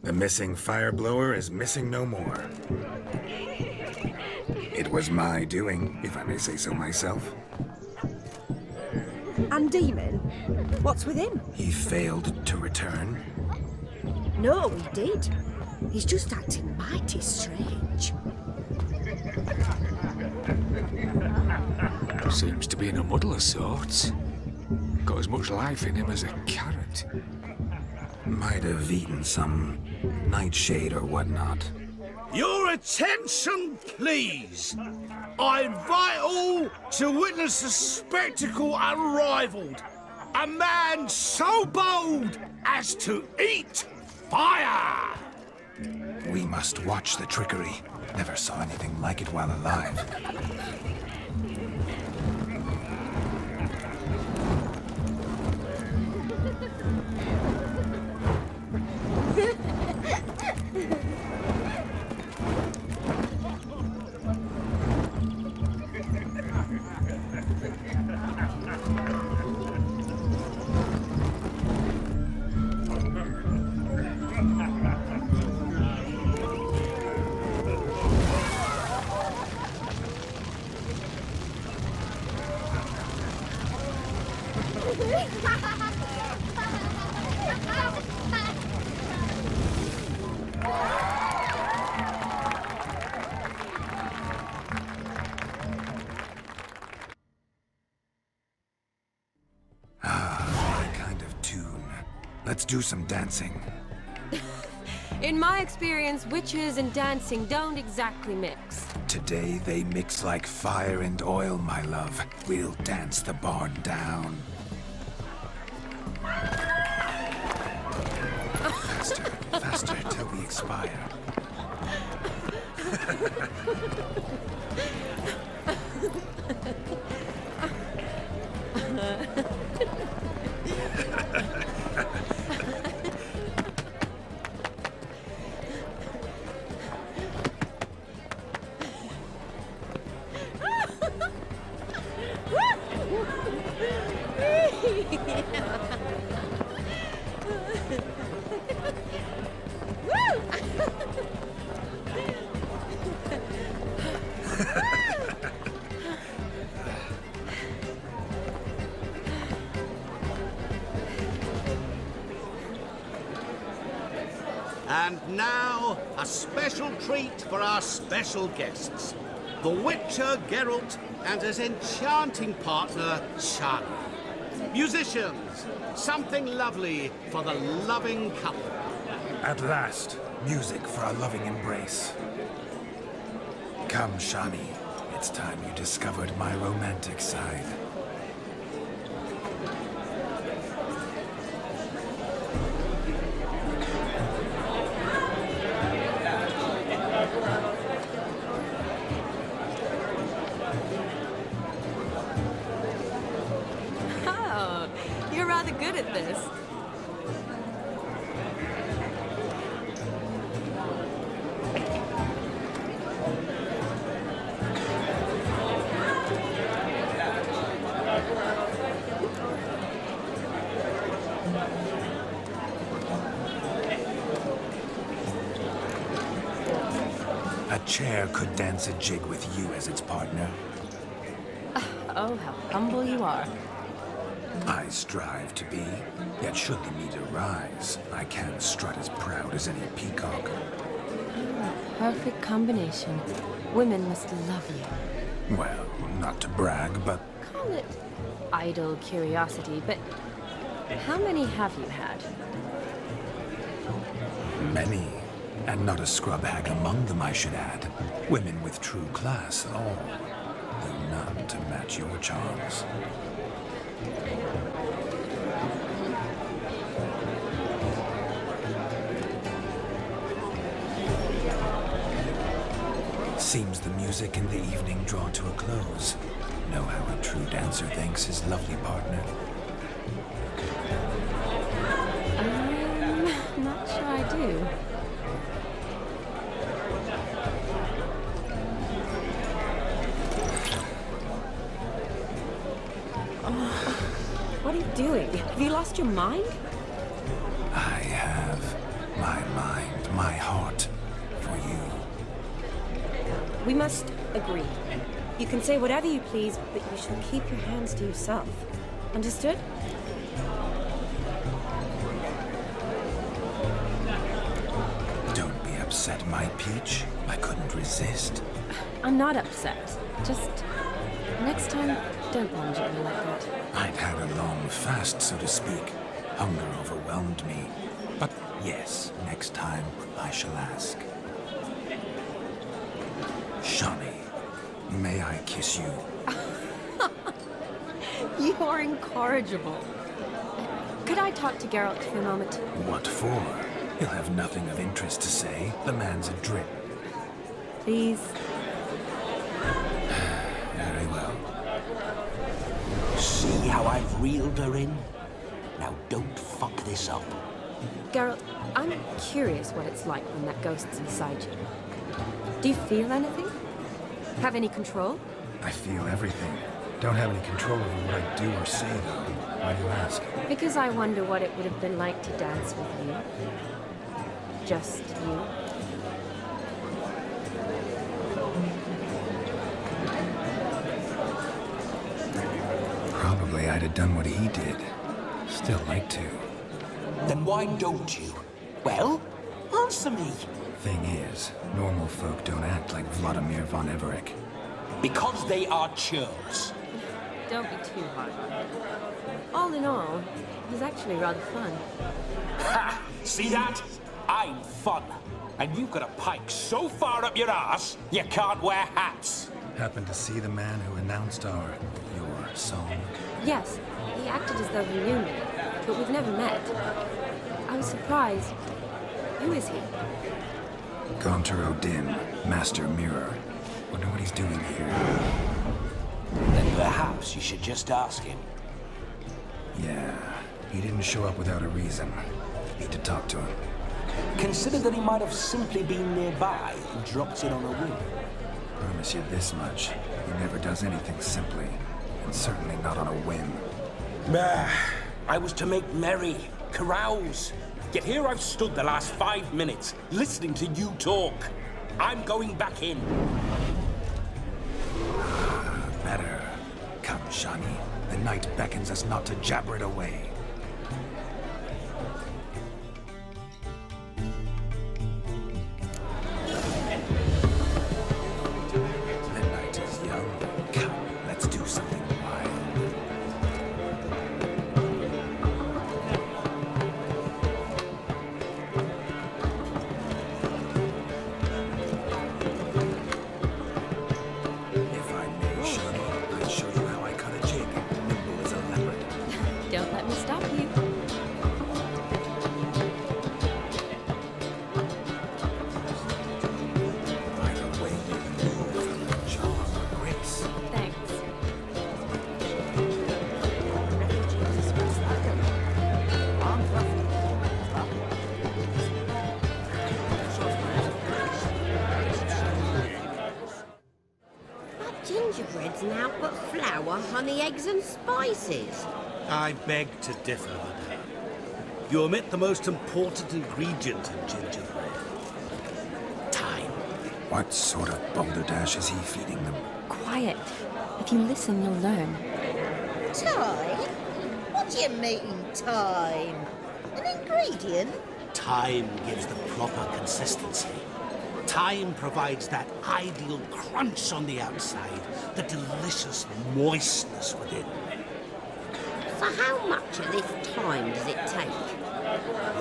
The missing fire blower is missing no more. It was my doing, if I may say so myself. And Demon? What's with him? He failed to return. No, he did. He's just acting mighty strange. Seems to be in a muddle of sorts. Got as much life in him as a carrot. Might have eaten some nightshade or whatnot. Your attention, please. I invite all to witness a spectacle unrivaled. A man so bold as to eat fire! We must watch the trickery. Never saw anything like it while alive. Let's do some dancing. In my experience, witches and dancing don't exactly mix. Today they mix like fire and oil, my love. We'll dance the barn down. Faster, faster, till we expire. And now, a special treat for our special guests. The Witcher Geralt and his enchanting partner, Shani. Musicians, something lovely for the loving couple. At last, music for a loving embrace. Come, Shani. It's time you discovered my romantic side. Oh, you're rather good at this. A chair could dance a jig with you as its partner. Oh, how humble you are. I strive to be, yet should the need arise, I can strut as proud as any peacock. Perfect combination. Women must love you. Well, not to brag, but Call it idle curiosity, but how many have you had? many. And not a scrub hag among them, I should add. Women with true class, all. Though none to match your charms. Seems the music in the evening draw to a close. Know how a true dancer thanks his lovely partner. Not sure I do. What are you doing? Have you lost your mind? I have my mind, my heart for you. We must agree. You can say whatever you please, but you shall keep your hands to yourself. Understood? Don't be upset, my peach. I couldn't resist. I'm not upset. Just next time, don't lunge at me like that. I'd had a long fast, so to speak. Hunger overwhelmed me. But yes, next time I shall ask. Shani, may I kiss you? You are incorrigible. Could I talk to Geralt for a moment? What for? He'll have nothing of interest to say. The man's adrip. Please. Very well. See how I've reeled her in? Now don't fuck this up. Geralt, I'm curious what it's like when that ghost's inside you. Do you feel anything? Have any control? I feel everything. Don't have any control over what I do or say, though. Why do you ask? Because I wonder what it would have been like to dance with you. Just you. Probably I'd have done what he did. Still like to. Then why don't you? Well, answer me. Thing is, normal folk don't act like Vladimir von Everett. Because they are churls. Don't be too hard on it. All in all, it was actually rather fun. Ha! See that? I'm fun. And you've got a pike so far up your ass, you can't wear hats. Happened to see the man who announced your song? Yes, he acted as though he knew me, but we've never met. I was surprised. Who is he? Gaunter O'Dim, Master Mirror. Wonder what he's doing here. Then perhaps you should just ask him. Yeah, he didn't show up without a reason. Need to talk to him. Consider that he might have simply been nearby and dropped in on a whim. Promise you this much. He never does anything simply. And certainly not on a whim. I was to make merry, carouse. Yet here I've stood the last 5 minutes, listening to you talk. I'm going back in. Better. Come, Shani. The night beckons us not to jabber it away. The night is young. Come, let's do something wild. If I may, Shani, I'll show you how I cut a jig. Nimble as a leopard. Don't let me stop you. By the way you move, from charm or grace. Thanks. Not gingerbread's now but flour, honey, eggs and spices. I beg to differ, madame. You omit the most important ingredient in gingerbread. Time. What sort of balderdash is he feeding them? Quiet. If you listen, you'll learn. Time? What do you mean, time? An ingredient? Time gives the proper consistency. Time provides that ideal crunch on the outside, the delicious moistness within. So how much of this time does it take?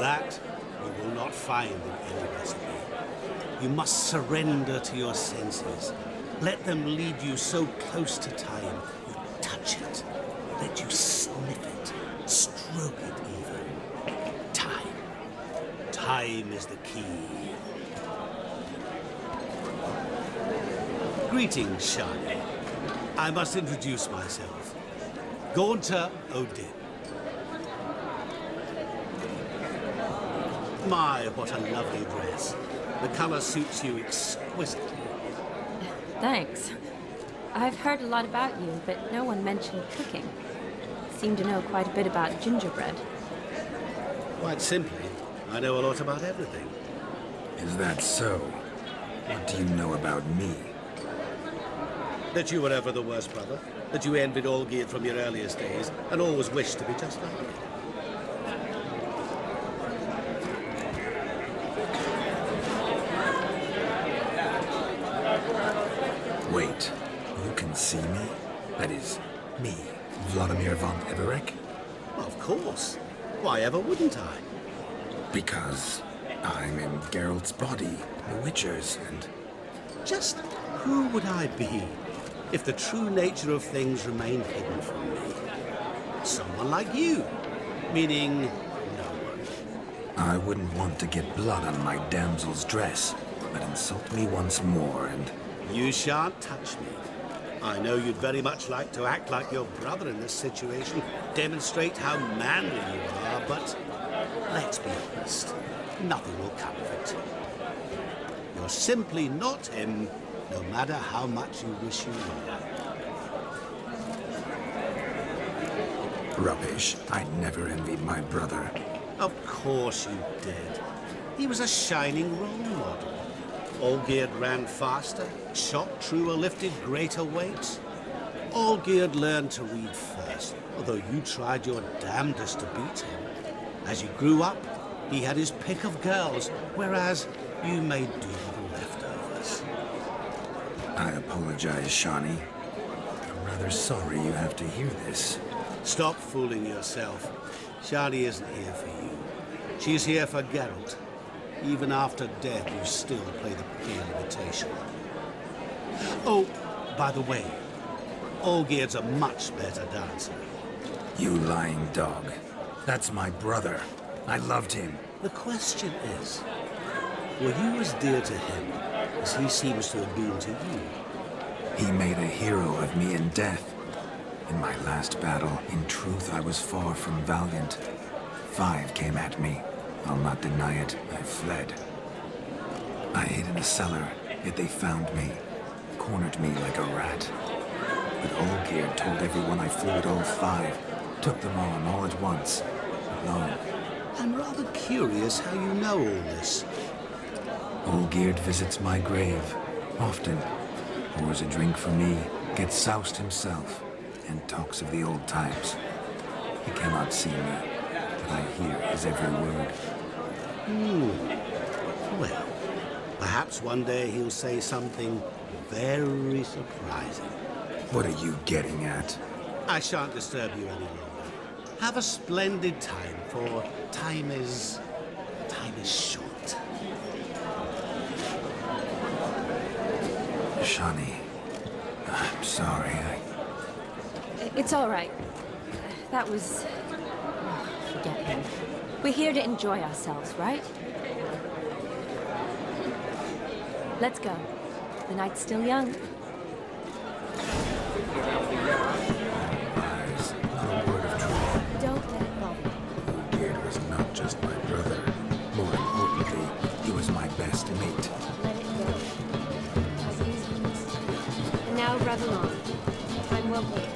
That you will not find in any recipe. You must surrender to your senses. Let them lead you so close to time, you touch it. Let you sniff it, stroke it even. Time. Time is the key. Greetings, Shani. I must introduce myself. Gaunter Odin. My, what a lovely dress. The colour suits you exquisitely. Thanks. I've heard a lot about you, but no one mentioned cooking. Seem to know quite a bit about gingerbread. Quite simply, I know a lot about everything. Is that so? What do you know about me? That you were ever the worst brother. That you envied Olgierd from your earliest days and always wished to be just like him. Wait, you can see me? That is, me, Vladimir von Everek? Of course. Why ever wouldn't I? Because I'm in Geralt's body, the Witcher's, and... Just who would I be if the true nature of things remained hidden from me? Someone like you, meaning no one. I wouldn't want to get blood on my damsel's dress, but insult me once more and... You shan't touch me. I know you'd very much like to act like your brother in this situation, demonstrate how manly you are, but let's be honest, nothing will come of it. You're simply not him, no matter how much you wish you were. Rubbish. I never envied my brother. Of course you did. He was a shining role model. Olgierd ran faster, shot truer, lifted greater weights. Olgierd learned to read first, although you tried your damnedest to beat him. As you grew up, he had his pick of girls, whereas you made do with the leftovers. I apologize, Shani. I'm rather sorry you have to hear this. Stop fooling yourself. Shani isn't here for you. She's here for Geralt. Even after death, you still play the pale imitation. Oh, by the way, Olgierd's a much better dancer. You lying dog. That's my brother. I loved him. The question is, were you as dear to him as he seems to have been to you? He made a hero of me in death. In my last battle, in truth, I was far from valiant. 5 came at me. I'll not deny it, I fled. I hid in a cellar, yet they found me, cornered me like a rat. But Olgierd told everyone I flew at all 5, took them on all at once, alone. I'm rather curious how you know all this. Olgierd visits my grave, often. Pours a drink for me, gets soused himself, and talks of the old times. He cannot see me, but I hear his every word. Well, perhaps one day he'll say something very surprising. What are you getting at? I shan't disturb you any longer. Have a splendid time, for time is short. Shani, I'm sorry, It's all right. That was... forget him. We're here to enjoy ourselves, right? Let's go. The night's still young. Lies, not a word of truth. Don't let it bother you. Olgierd was not just my brother. More importantly, he was my best mate. Let it go. And now revel on. Time well played.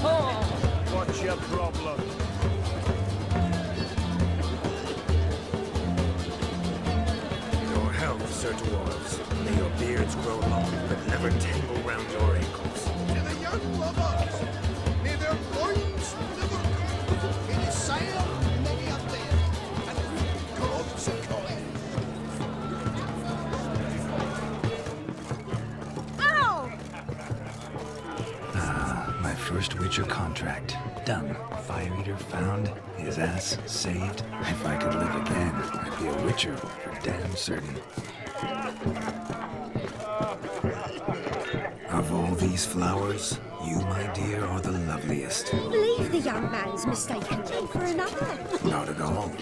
What's your problem? Your health, Sir Dwarves. May your beards grow long, but never tangle round your ankles. To the young lovers, may their loins never cool. It is sire many a day, and God's a calling. Ow! My first Witcher contract. Done. Fire Eater found. His ass saved. If I could live again, I'd be a Witcher for damn certain. Of all these flowers, you, my dear, are the loveliest. Believe the young man's mistaken me for another. Not at all.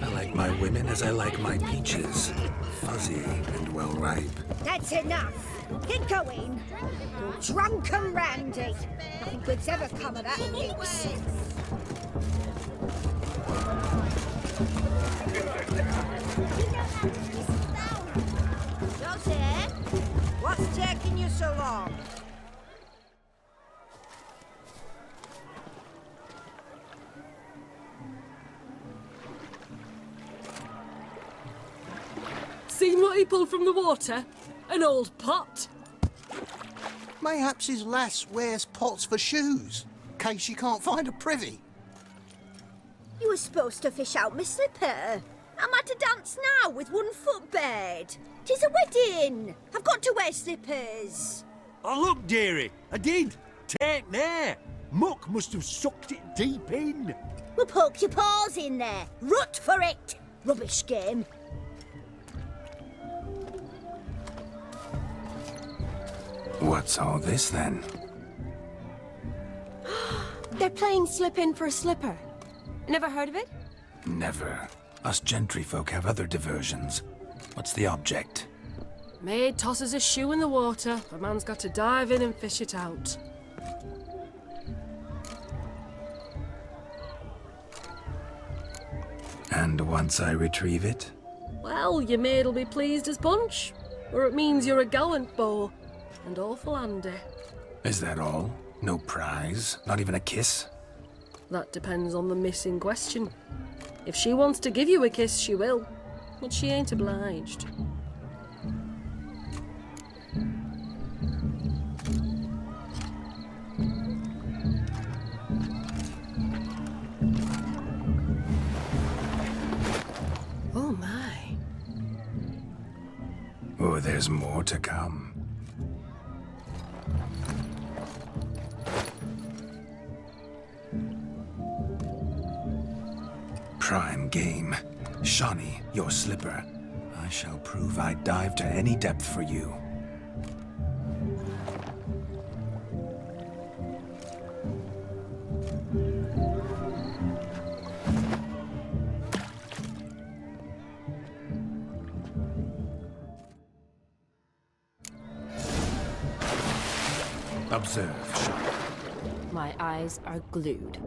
I like my women as I like my peaches. Fuzzy and well ripe. That's enough. Get going. You're drunk and randy. Nothing good's ever come of that mix. Joseph, what's taking you so long? Seen what he pulled from the water? An old pot. Mayhaps his lass wears pots for shoes, case she can't find a privy. You were supposed to fish out my slipper. I'm at a dance now with one foot bared. 'Tis a wedding. I've got to wear slippers. Oh, look, dearie, I did. Take there. Muck must have sucked it deep in. Well, poke your paws in there. Rut for it. Rubbish game. What's all this then? They're playing slip in for a slipper. Never heard of it? Never. Us gentry folk have other diversions. What's the object? Maid tosses a shoe in the water. A man's got to dive in and fish it out. And once I retrieve it? Well, your maid'll be pleased as punch. Or it means you're a gallant beau. And awful handy. Is that all? No prize? Not even a kiss? That depends on the miss in question. If she wants to give you a kiss, she will. But she ain't obliged. Oh my. Oh, there's more to come. Prime game. Shawnee, your slipper. I shall prove I'd dive to any depth for you. Observe, Shawnee. My eyes are glued.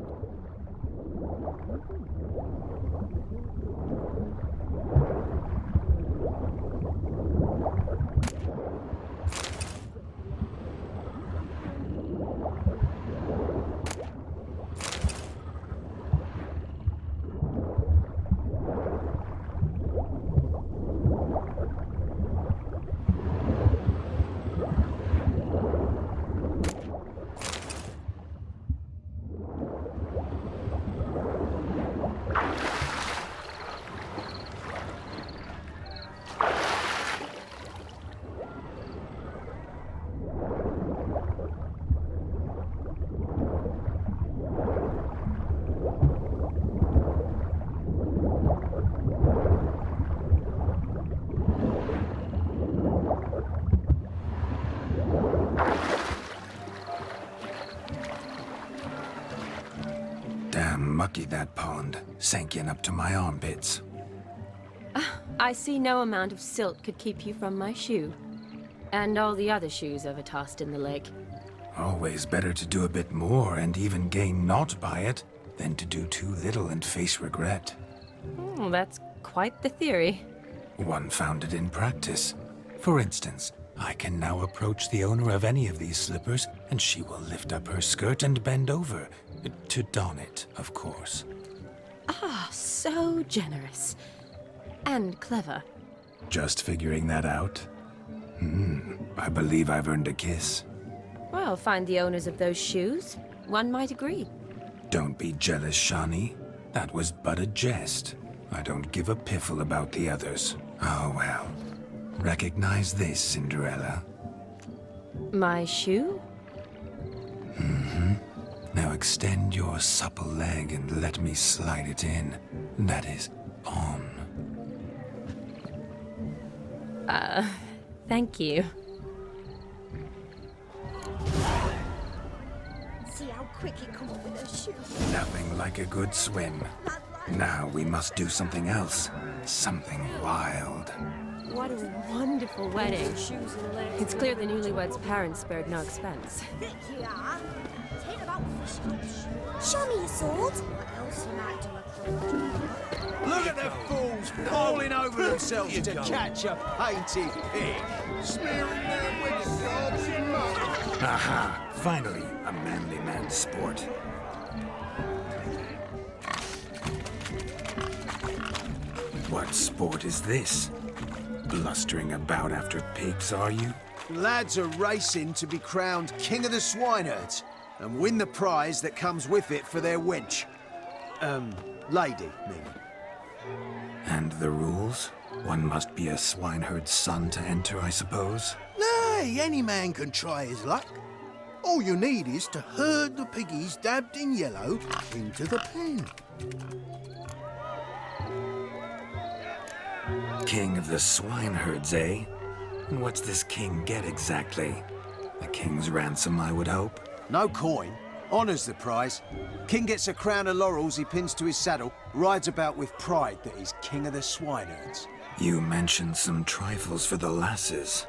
Damn mucky, that pond. Sank in up to my armpits. I see no amount of silt could keep you from my shoe. And all the other shoes ever tossed in the lake. Always better to do a bit more and even gain naught by it than to do too little and face regret. That's quite the theory. One founded in practice. For instance, I can now approach the owner of any of these slippers, and she will lift up her skirt and bend over. To don it, of course. Ah, so generous. And clever. Just figuring that out? I believe I've earned a kiss. Well, find the owners of those shoes. One might agree. Don't be jealous, Shani. That was but a jest. I don't give a piffle about the others. Oh well. Recognize this, Cinderella? My shoe? Now extend your supple leg and let me slide it in. That is, on. Thank you. See how quick he come up with her shoe. Nothing like a good swim. Now we must do something else. Something wild. What a wonderful wedding. It's clear the newlyweds' parents spared no expense. Thick you are. Take about fish. Show me your sword. What else you might do? Look at the fools falling over themselves to catch a painted pig. Smearing their wedding garbs in mud. Aha! Finally, a manly man's sport. What sport is this? Blustering about after pigs, are you? Lads are racing to be crowned King of the Swineherds and win the prize that comes with it for their wench. Lady, meaning. And the rules? One must be a swineherd's son to enter, I suppose? Nay, any man can try his luck. All you need is to herd the piggies dabbed in yellow into the pen. King of the swineherds, eh? And what's this king get exactly? A king's ransom, I would hope. No coin. Honours the prize. King gets a crown of laurels he pins to his saddle, rides about with pride that he's King of the Swineherds. You mentioned some trifles for the lasses.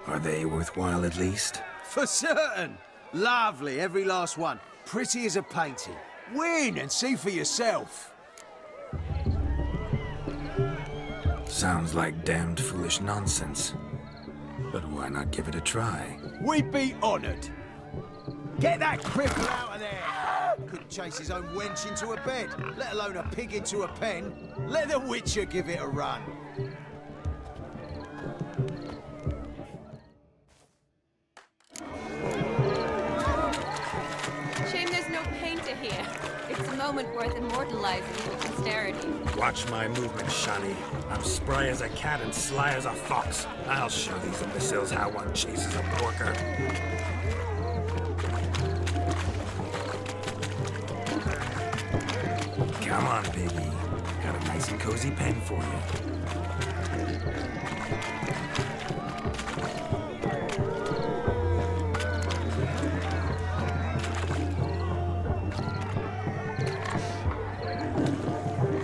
Are they worthwhile at least? For certain! Lovely, every last one. Pretty as a painting. Win and see for yourself. Sounds like damned foolish nonsense. But why not give it a try? We'd be honoured. Get that cripple out of there! Couldn't chase his own wench into a bed, let alone a pig into a pen. Let the Witcher give it a run. Shame there's no painter here. It's a moment worth immortalizing for posterity. Watch my movement, Shani. I'm spry as a cat and sly as a fox. I'll show these imbeciles how one chases a porker. Come on, baby. Got a nice and cozy pen for you.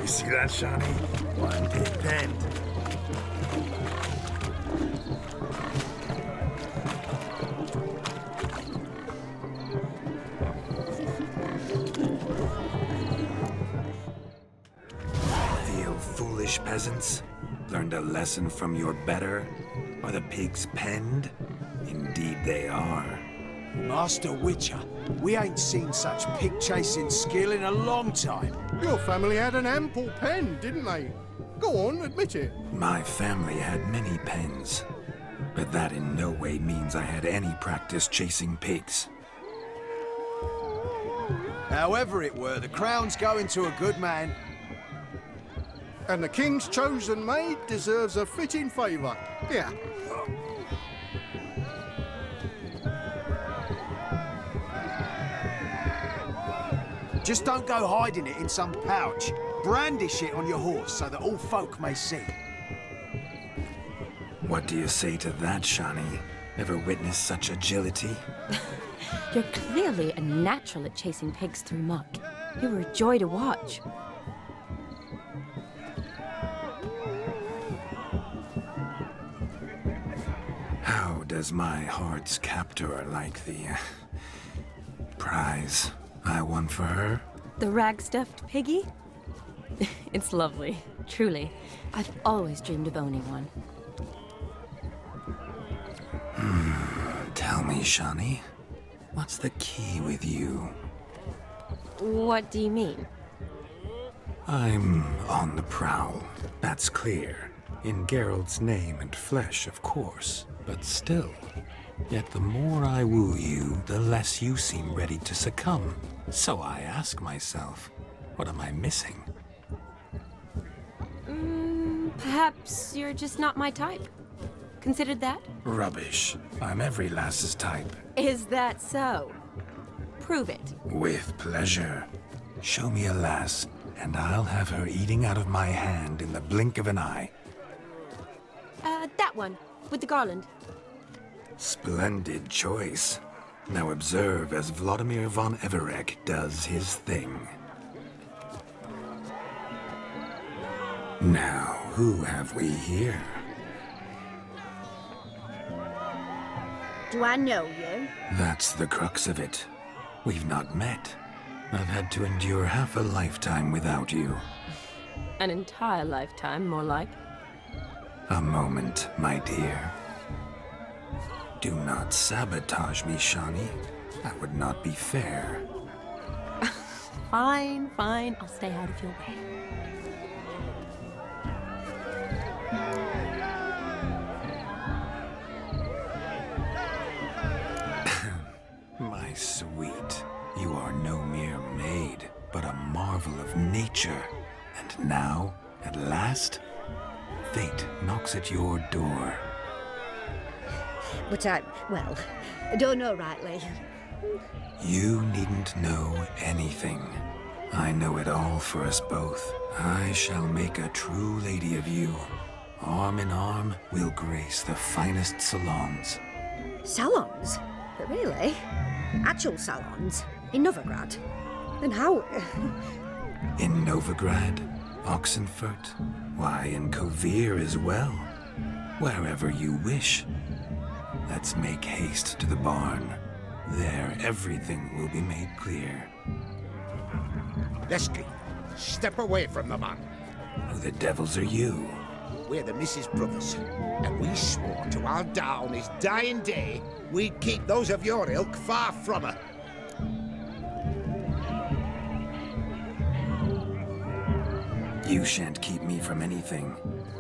You see that, Shani? One big pen. Foolish peasants, learned a lesson from your better? Are the pigs penned? Indeed they are. Master Witcher, we ain't seen such pig-chasing skill in a long time. Your family had an ample pen, didn't they? Go on, admit it. My family had many pens, but that in no way means I had any practice chasing pigs. However it were, the crown's going to a good man. And the king's chosen maid deserves a fitting favour. Yeah. Just don't go hiding it in some pouch. Brandish it on your horse so that all folk may see. What do you say to that, Shani? Ever witnessed such agility? You're clearly a natural at chasing pigs through muck. You were a joy to watch. How does my heart's captor like the prize I won for her? The rag-stuffed piggy? It's lovely, truly. I've always dreamed of owning one. Tell me, Shani, what's the key with you? What do you mean? I'm on the prowl, that's clear. In Geralt's name and flesh, of course, but still. Yet the more I woo you, the less you seem ready to succumb. So I ask myself, what am I missing? Perhaps you're just not my type. Considered that? Rubbish. I'm every lass's type. Is that so? Prove it. With pleasure. Show me a lass, and I'll have her eating out of my hand in the blink of an eye. That one, with the garland. Splendid choice. Now observe as Vladimir von Everek does his thing. Now, who have we here? Do I know you? That's the crux of it. We've not met. I've had to endure half a lifetime without you. An entire lifetime, more like. A moment, my dear. Do not sabotage me, Shani. That would not be fair. Fine, fine. I'll stay out of your way. My sweet, you are no mere maid, but a marvel of nature. And now, at last, fate knocks at your door. But I don't know rightly. You needn't know anything. I know it all for us both. I shall make a true lady of you. Arm in arm, we'll grace the finest salons. Salons? But really? Actual salons? In Novigrad? Then how? In Novigrad, Oxenfurt, why, in Kovir as well. Wherever you wish. Let's make haste to the barn. There, everything will be made clear. Lesky, step away from the man. Who the devils are you? We're the Mrs. Brothers, and we swore to our down his dying day we'd keep those of your ilk far from her. You shan't keep me from anything,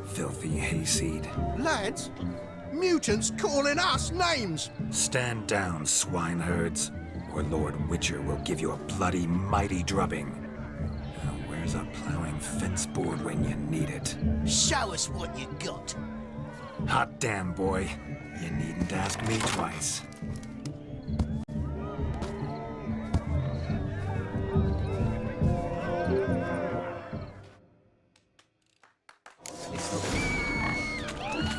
filthy hayseed. Lads, mutants calling us names! Stand down, swineherds, or Lord Witcher will give you a bloody mighty drubbing. Now, where's a plowing fence board when you need it? Show us what you got. Hot damn, boy. You needn't ask me twice.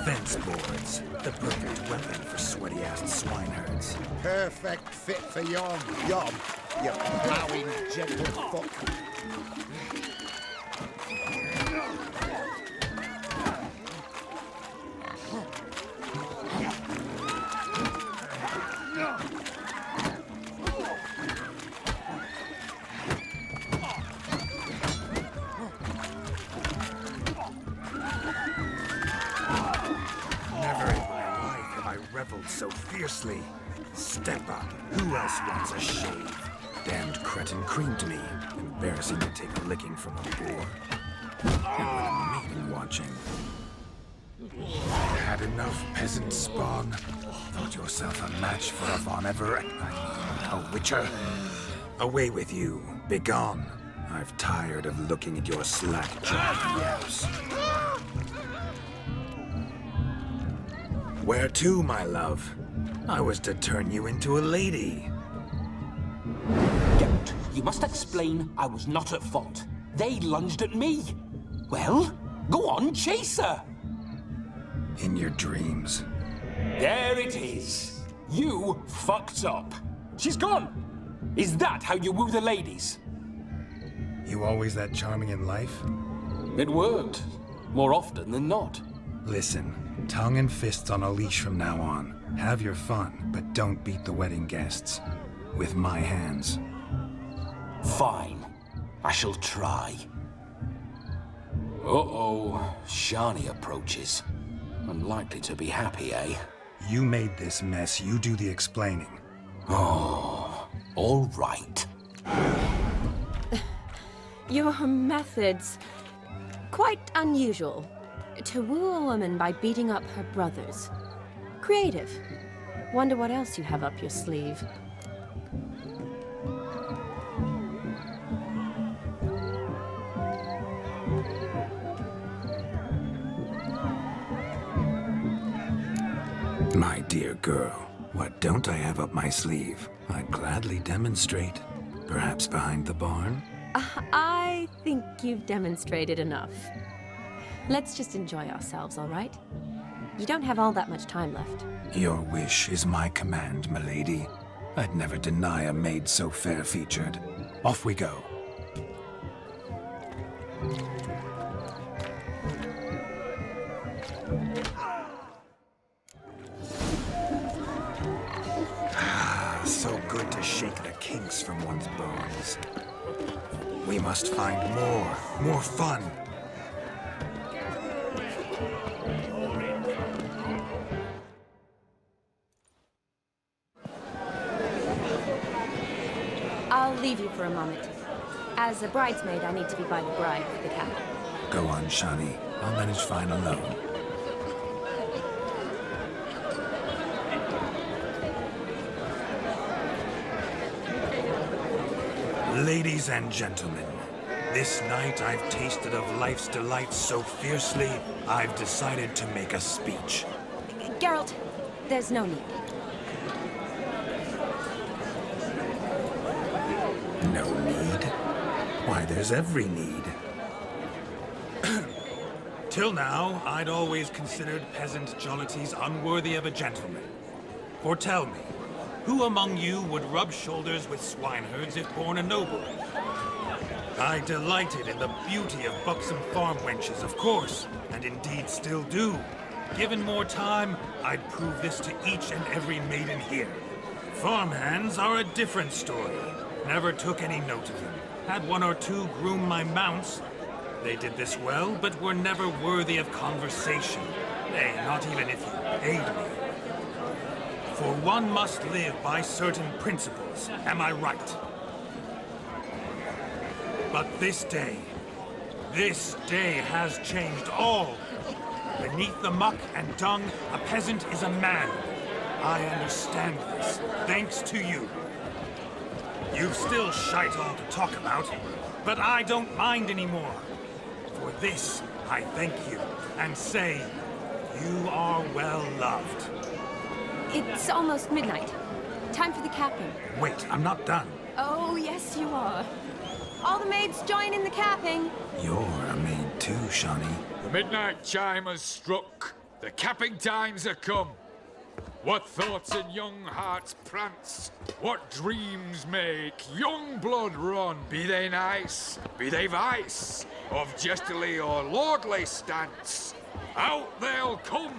Fence boards. The perfect weapon for sweaty-assed swineherds. Perfect fit for your job, you plowing gentlefolk. So fiercely. Step up. Who else wants a shave? Damned cretin creamed me. Embarrassing to take a licking from a boar. And with a maiden watching. Had enough, peasant spawn. Thought yourself a match for a Von Everett. A witcher. Away with you. Begone. I've tired of looking at your slack-jawed yaps. Where to, my love? I was to turn you into a lady. Geralt, you must explain I was not at fault. They lunged at me. Well, go on, chase her. In your dreams. There it is. You fucked up. She's gone. Is that how you woo the ladies? You always that charming in life? It worked. More often than not. Listen. Tongue and fists on a leash from now on. Have your fun, but don't beat the wedding guests. With my hands. Fine. I shall try. Uh-oh. Shani approaches. Unlikely to be happy, eh? You made this mess. You do the explaining. Oh, all right. Your methods... quite unusual. To woo a woman by beating up her brothers. Creative. Wonder what else you have up your sleeve. My dear girl, what don't I have up my sleeve? I'd gladly demonstrate. Perhaps behind the barn? I think you've demonstrated enough. Let's just enjoy ourselves, all right? You don't have all that much time left. Your wish is my command, milady. I'd never deny a maid so fair-featured. Off we go. So good to shake the kinks from one's bones. We must find more fun. I'll leave you for a moment. As a bridesmaid, I need to be by the bride for the cap. Go on, Shani. I'll manage fine alone. Ladies and gentlemen, this night I've tasted of life's delights so fiercely, I've decided to make a speech. Geralt, there's no need. No need? Why, there's every need. Till now, I'd always considered peasant jollities unworthy of a gentleman. For tell me, who among you would rub shoulders with swineherds if born a noble? I delighted in the beauty of buxom farm wenches, of course, and indeed still do. Given more time, I'd prove this to each and every maiden here. Farmhands are a different story. Never took any note of them. Had one or two groom my mounts. They did this well, but were never worthy of conversation. Nay, not even if you paid me. For one must live by certain principles, am I right? But this day has changed all. Beneath the muck and dung, a peasant is a man. I understand this, thanks to you. You've still shite all to talk about, but I don't mind anymore. For this, I thank you, and say, you are well loved. It's almost midnight. Time for the capping. Wait, I'm not done. Oh, yes, you are. All the maids join in the capping. You're a maid too, Shani. The midnight chime has struck. The capping times are come. What thoughts in young hearts prance? What dreams make young blood run? Be they nice, be they vice, of jestily or lordly stance, out they'll come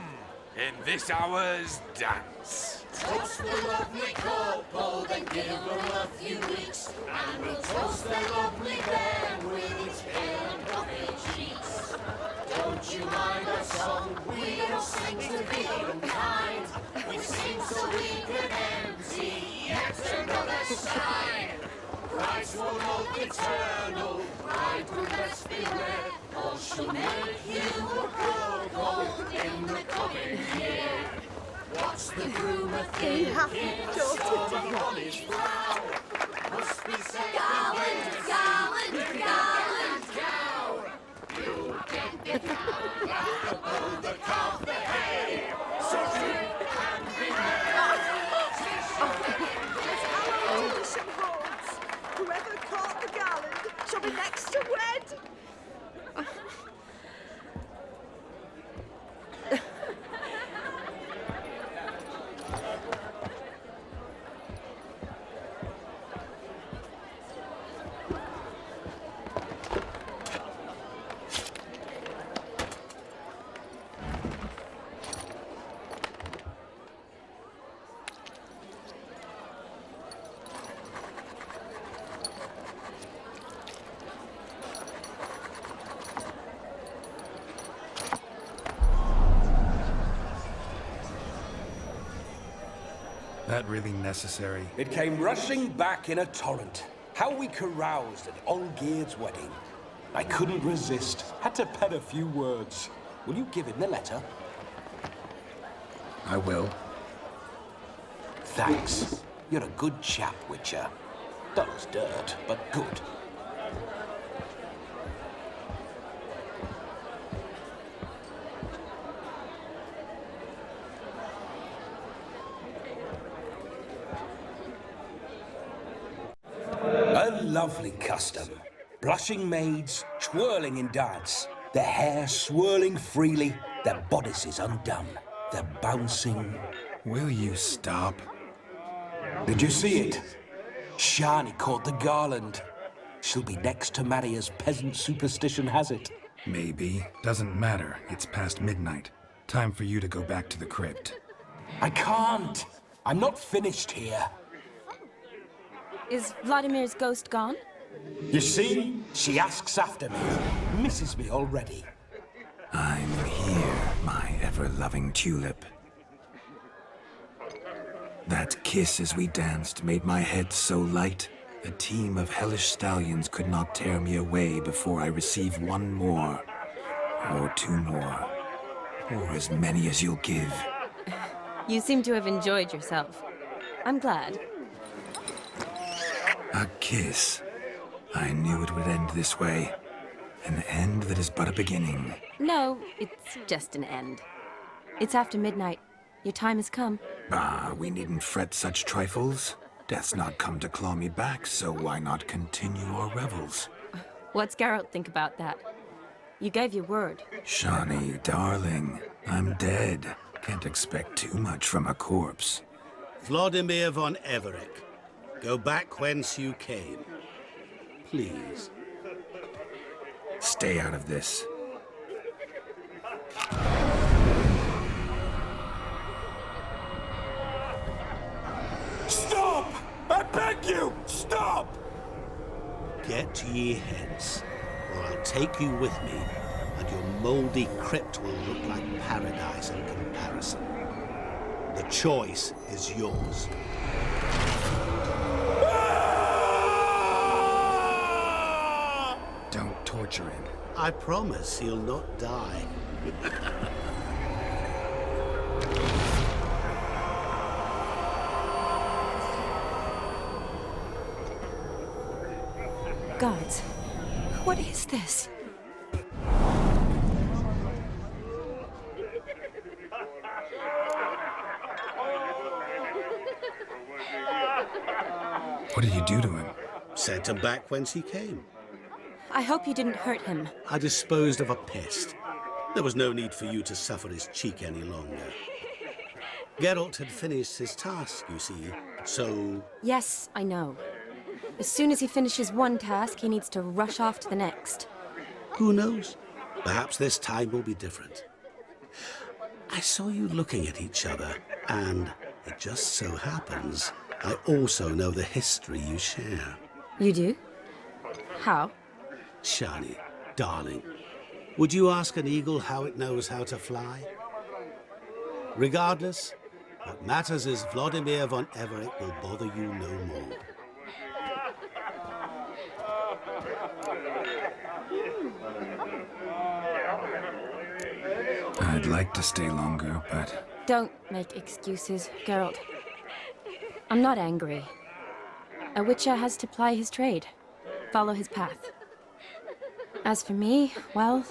in this hour's dance. Toast the lovely couple, then give them a few weeks, and we'll toast the lovely band with its pale and puffy cheeks. Don't you mind our song? We don't sing to be unkind. We sing so we can empty yet another shrine. Christ will look eternal, bride will best beware, or she'll make you a purple in the coming year. What's the groom a thinking? On his brow must be said, gallant, gallant, gallant cow. You get the cow, like the bull, the calf, the hay. So drink and be merry. Tradition holds. Whoever caught the gallant shall be next to wed. that really necessary? It came rushing back in a torrent. How we caroused at Olgierd's wedding. I couldn't resist. Had to pen a few words. Will you give him the letter? I will. Thanks. You're a good chap, Witcher. Dull as dirt, but good. A lovely custom. Blushing maids, twirling in dance, their hair swirling freely, their bodices undone, their bouncing... Will you stop? Did you see it? Shani caught the garland. She'll be next to marry as peasant superstition has it. Maybe. Doesn't matter. It's past midnight. Time for you to go back to the crypt. I can't. I'm not finished here. Is Vladimir's ghost gone? You see? She asks after me. Misses me already. I'm here, my ever-loving tulip. That kiss as we danced made my head so light, a team of hellish stallions could not tear me away before I receive one more. Or two more. Or as many as you'll give. You seem to have enjoyed yourself. I'm glad. A kiss. I knew it would end this way. An end that is but a beginning. No, it's just an end. It's after midnight. Your time has come. Ah, we needn't fret such trifles. Death's not come to claw me back, so why not continue our revels? What's Geralt think about that? You gave your word. Shani, darling, I'm dead. Can't expect too much from a corpse. Vladimir von Everec, go back whence you came. Please. Stay out of this. Stop! I beg you! Stop! Get ye hence, or I'll take you with me, and your mouldy crypt will look like paradise in comparison. The choice is yours. Don't torture him. I promise he'll not die. Gods, what is this? What did you do to him? Sent him back whence he came. I hope you didn't hurt him. I disposed of a pest. There was no need for you to suffer his cheek any longer. Geralt had finished his task, you see, so... Yes, I know. As soon as he finishes one task, he needs to rush off to the next. Who knows? Perhaps this time will be different. I saw you looking at each other, and it just so happens I also know the history you share. You do? How? Shani, darling, would you ask an eagle how it knows how to fly? Regardless, what matters is Vladimir von Everec will bother you no more. I'd like to stay longer, but... Don't make excuses, Geralt. I'm not angry. A witcher has to ply his trade, follow his path. As for me, well,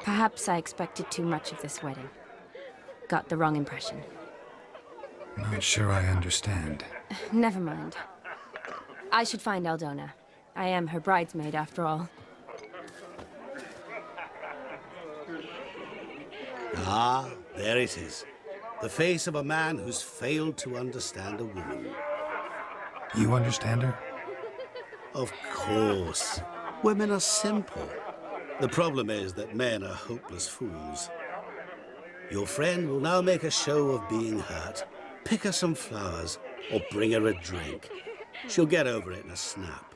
perhaps I expected too much of this wedding. Got the wrong impression. Not sure I understand. Never mind. I should find Aldona. I am her bridesmaid, after all. Ah, there it is. The face of a man who's failed to understand a woman. You understand her? Of course. Women are simple. The problem is that men are hopeless fools. Your friend will now make a show of being hurt, pick her some flowers, or bring her a drink. She'll get over it in a snap.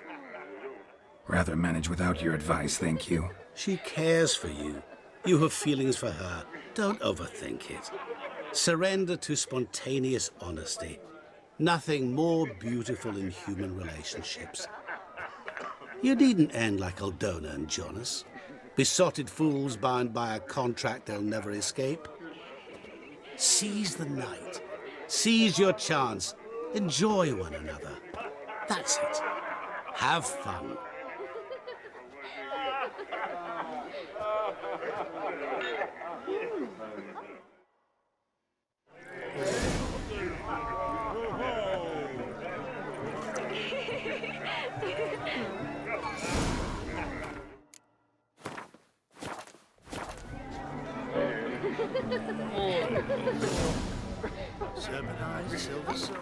Rather manage without your advice, thank you. She cares for you. You have feelings for her. Don't overthink it. Surrender to spontaneous honesty. Nothing more beautiful in human relationships. You needn't end like Aldona and Jonas. Besotted fools bound by a contract they'll never escape. Seize the night. Seize your chance. Enjoy one another. That's it. Have fun. Sermonized silver soul.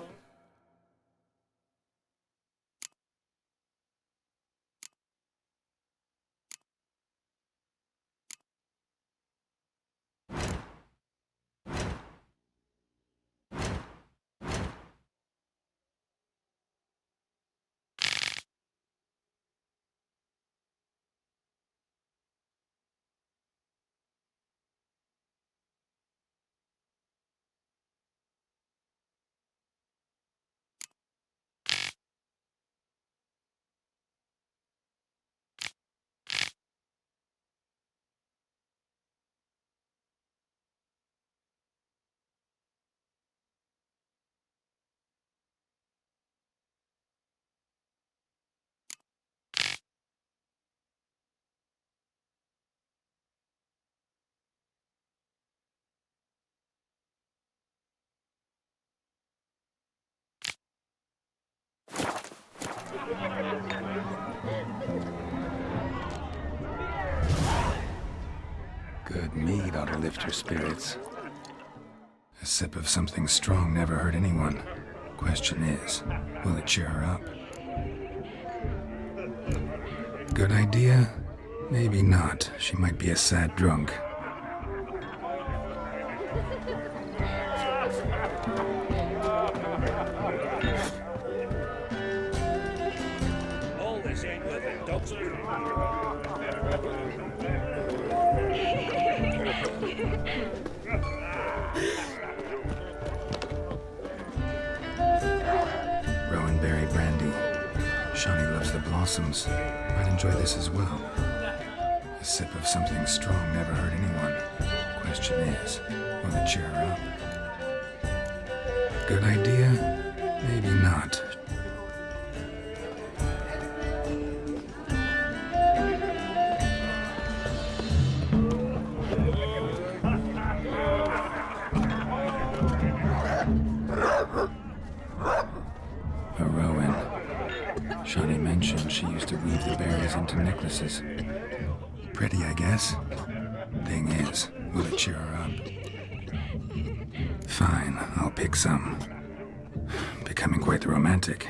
Good mead ought to lift her spirits. A sip of something strong never hurt anyone. Question is, will it cheer her up? Good idea? Maybe not. She might be a sad drunk. All this ain't worth it, dogs. Rowanberry brandy. Shawnee loves the blossoms. Might enjoy this as well. A sip of something strong never hurt anyone. Question is, will it cheer her up? Good idea? Maybe not. A Rowan. Shawnee mentioned she used to weave the berries into necklaces. Pretty, I guess. Thing is, will it cheer her up? Fine, I'll pick some. Becoming quite the romantic.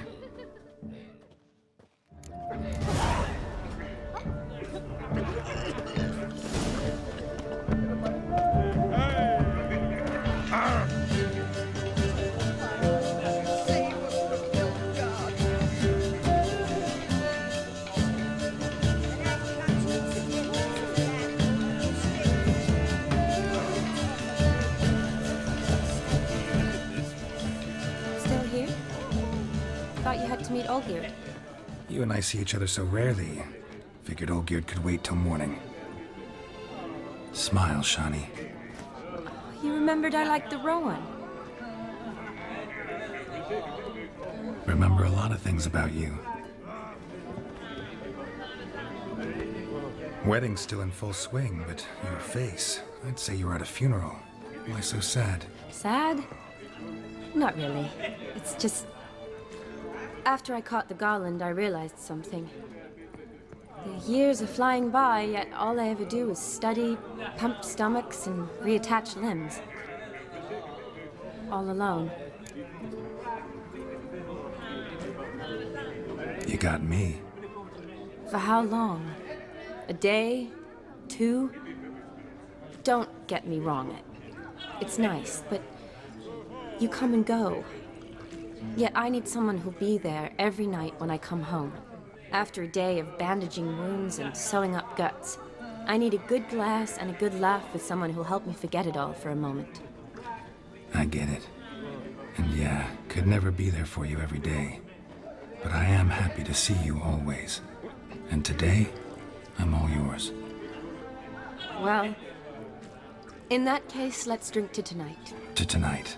Still here? Thought you had to meet Olgierd. You and I see each other so rarely. Figured Olgierd could wait till morning. Smile, Shawnee. You remembered I liked the Rowan. Remember a lot of things about you. Wedding's still in full swing, but your face, I'd say you were at a funeral. Why so sad? Sad? Not really. It's just... After I caught the garland, I realized something. The years are flying by, yet all I ever do is study, pump stomachs, and reattach limbs. All alone. You got me. For how long? A day? 2? Don't get me wrong. It's nice, but you come and go. Yet I need someone who'll be there every night when I come home. After a day of bandaging wounds and sewing up guts, I need a good glass and a good laugh with someone who'll help me forget it all for a moment. I get it. And yeah, Could never be there for you every day. But I am happy to see you always. And today, I'm all yours. Well, in that case, let's drink to tonight. To tonight.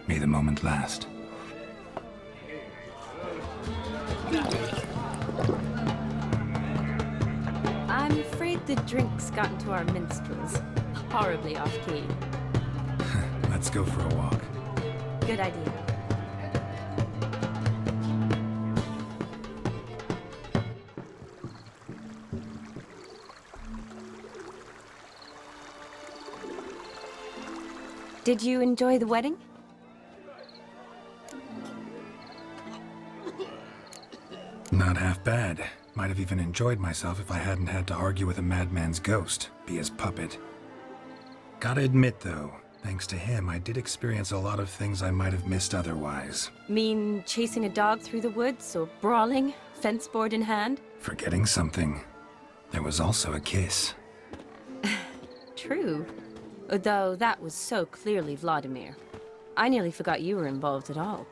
May the moment last. I'm afraid the drinks got into our minstrels. Horribly off-key. Let's go for a walk. Good idea. Did you enjoy the wedding? Not half bad. Might have even enjoyed myself if I hadn't had to argue with a madman's ghost, be his puppet. Gotta admit, though, thanks to him, I did experience a lot of things I might have missed otherwise. Mean chasing a dog through the woods, or brawling, fence board in hand? Forgetting something. There was also a kiss. True. Though that was so clearly Vladimir. I nearly forgot you were involved at all.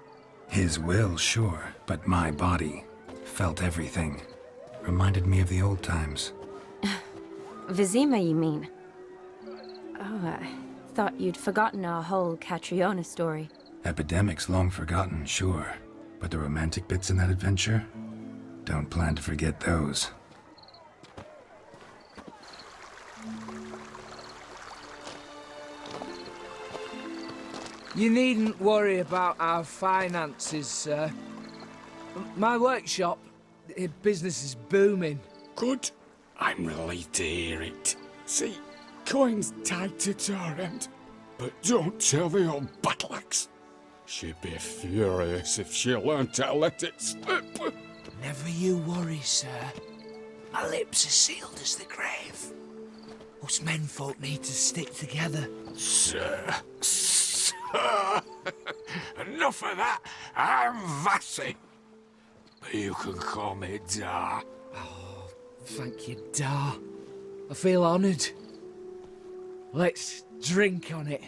His will, sure, but my body felt everything. Reminded me of the old times. Vizima, you mean? Oh, I thought you'd forgotten our whole Catriona story. Epidemics long forgotten, sure. But the romantic bits in that adventure? Don't plan to forget those. You needn't worry about our finances, sir. My workshop, business is booming. Good. I'm relieved to hear it. See, coin's tied to Torrent, but don't tell the old battle-axe. She'd be furious if she learned to let it slip. Never you worry, sir. My lips are sealed as the grave. Us menfolk need to stick together. Sir. Enough of that. I'm Vassy. But you can call me Dar. Oh, thank you, Dar. I feel honoured. Let's drink on it.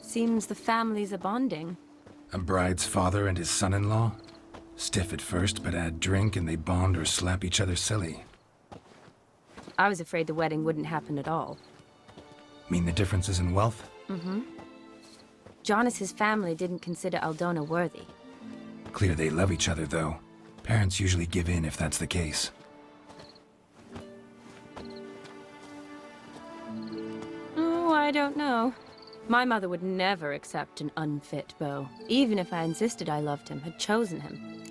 Seems the families are bonding. A bride's father and his son-in-law? Stiff at first, but add drink and they bond or slap each other silly. I was afraid the wedding wouldn't happen at all. Mean the differences in wealth? Mm-hmm. Jonas's family didn't consider Aldona worthy. Clear they love each other, though. Parents usually give in if that's the case. Oh, I don't know. My mother would never accept an unfit beau, even if I insisted I loved him, had chosen him.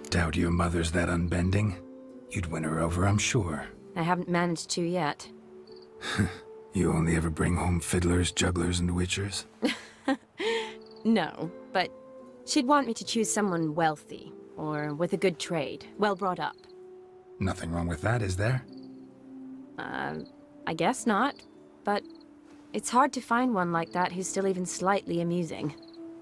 Doubt your mother's that unbending? You'd win her over, I'm sure. I haven't managed to yet. You only ever bring home fiddlers, jugglers, and witchers? No, but she'd want me to choose someone wealthy, or with a good trade, well brought up. Nothing wrong with that, is there? I guess not, but it's hard to find one like that who's still even slightly amusing.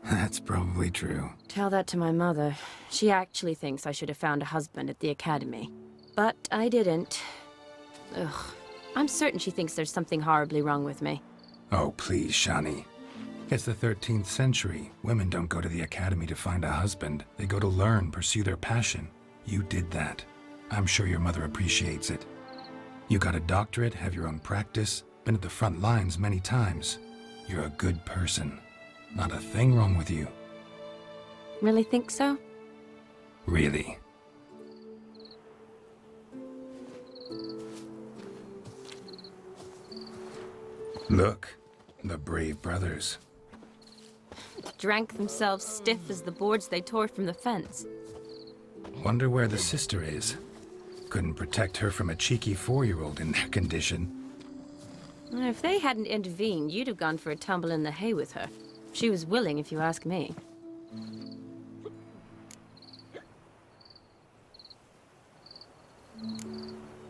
That's probably true. Tell that to my mother. She actually thinks I should have found a husband at the academy. But I didn't. Ugh. I'm certain she thinks there's something horribly wrong with me. Oh, please, Shani. It's the 13th century. Women don't go to the academy to find a husband. They go to learn, pursue their passion. You did that. I'm sure your mother appreciates it. You got a doctorate, have your own practice, been at the front lines many times. You're a good person. Not a thing wrong with you. Really think so? Really. Look, the brave brothers. Drank themselves stiff as the boards they tore from the fence. Wonder where the sister is. Couldn't protect her from a cheeky 4-year-old in their condition. If they hadn't intervened, you'd have gone for a tumble in the hay with her. She was willing, if you ask me.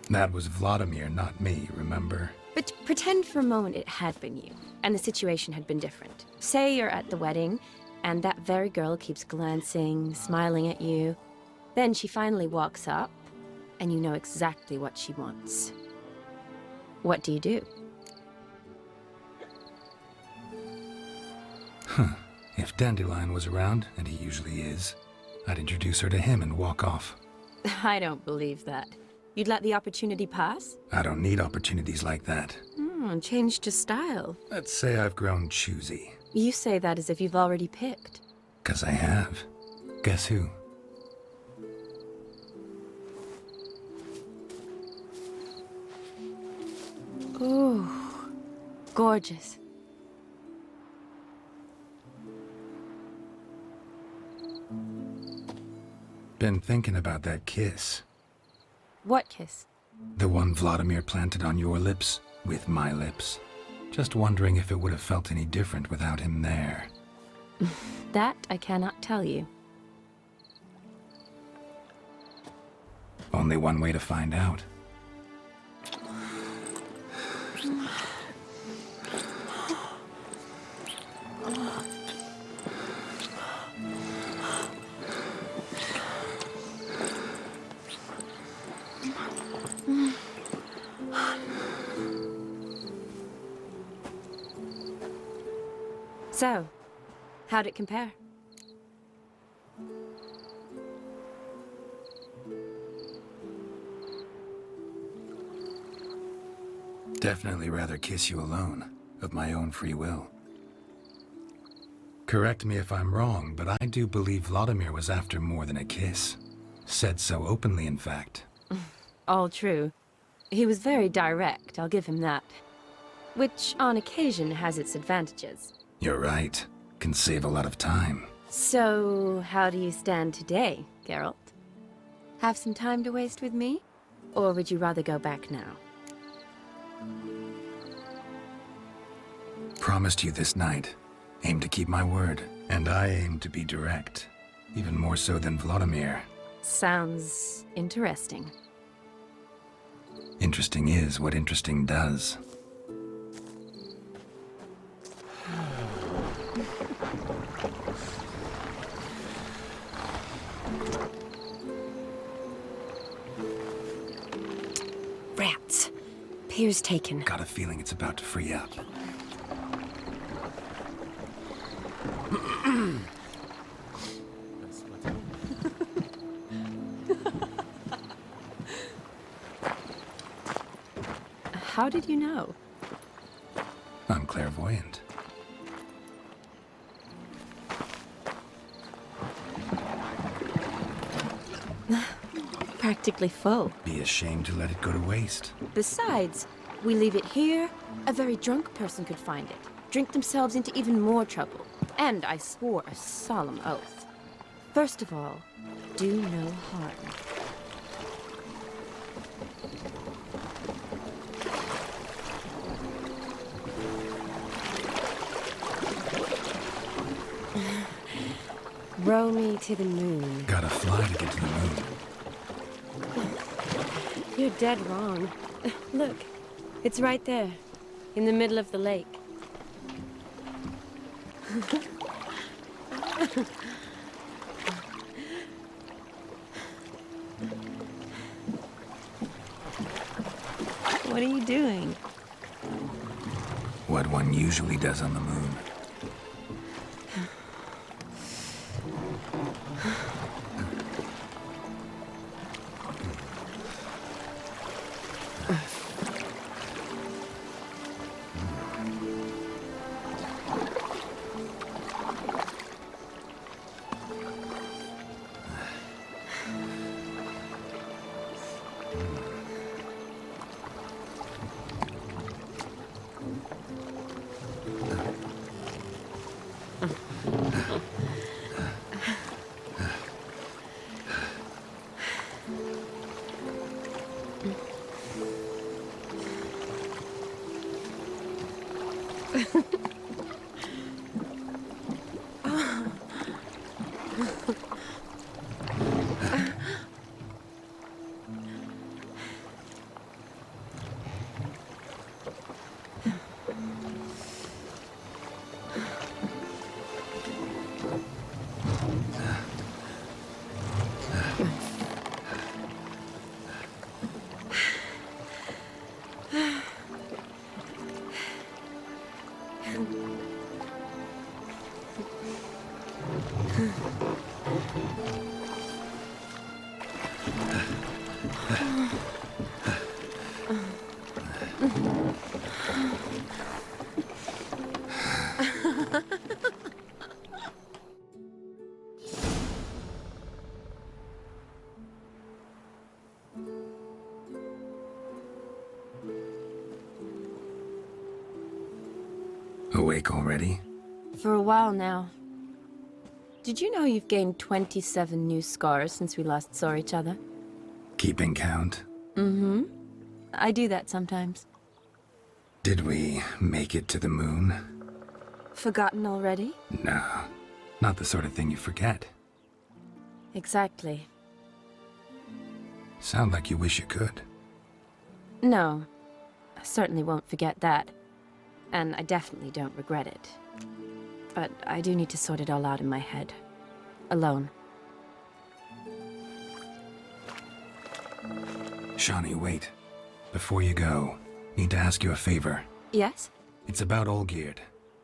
That was Vladimir, not me, remember? But pretend for a moment it had been you, and the situation had been different. Say you're at the wedding, and that very girl keeps glancing, smiling at you. Then she finally walks up, and you know exactly what she wants. What do you do? Huh. If Dandelion was around, and he usually is, I'd introduce her to him and walk off. I don't believe that. You'd let the opportunity pass? I don't need opportunities like that. Changed your style. Let's say I've grown choosy. You say that as if you've already picked. 'Cause I have. Guess who? Ooh, gorgeous. Been thinking about that kiss. What kiss? The one Vladimir planted on your lips, with my lips. Just wondering if it would have felt any different without him there. That I cannot tell you. Only one way to find out. So, how'd it compare? Definitely rather kiss you alone, of my own free will. Correct me if I'm wrong, but I do believe Vladimir was after more than a kiss. Said so openly, in fact. All true. He was very direct, I'll give him that. Which, on occasion, has its advantages. You're right. Can save a lot of time. So, how do you stand today, Geralt? Have some time to waste with me? Or would you rather go back now? Promised you this night. Aim to keep my word. And I aim to be direct. Even more so than Vladimir. Sounds interesting. Interesting is what interesting does. Rats. Pier's taken. Got a feeling it's about to free up. How did you know? I'm clairvoyant. Practically full. Be ashamed to let it go to waste. Besides, we leave it here, a very drunk person could find it, drink themselves into even more trouble. And I swore a solemn oath. First of all, do no harm. Row me to the moon. Gotta fly to get to the moon. You're dead wrong. Look, it's right there, in the middle of the lake. What are you doing? What one usually does on the moon. Awake already? For a while now. Did you know you've gained 27 new scars since we last saw each other? Keeping count? Mm-hmm. I do that sometimes. Did we make it to the moon? Forgotten already? No, not the sort of thing you forget. Exactly. Sound like you wish you could. No, I certainly won't forget that. And I definitely don't regret it. But I do need to sort it all out in my head. Alone. Shawnee, wait. Before you go, need to ask you a favor. Yes? It's about Olgierd.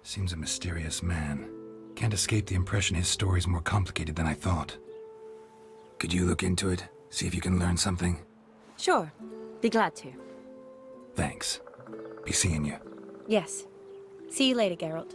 Seems a mysterious man. Can't escape the impression his story's more complicated than I thought. Could you look into it? See if you can learn something? Sure. Be glad to. Thanks. Be seeing you. Yes. See you later, Geralt.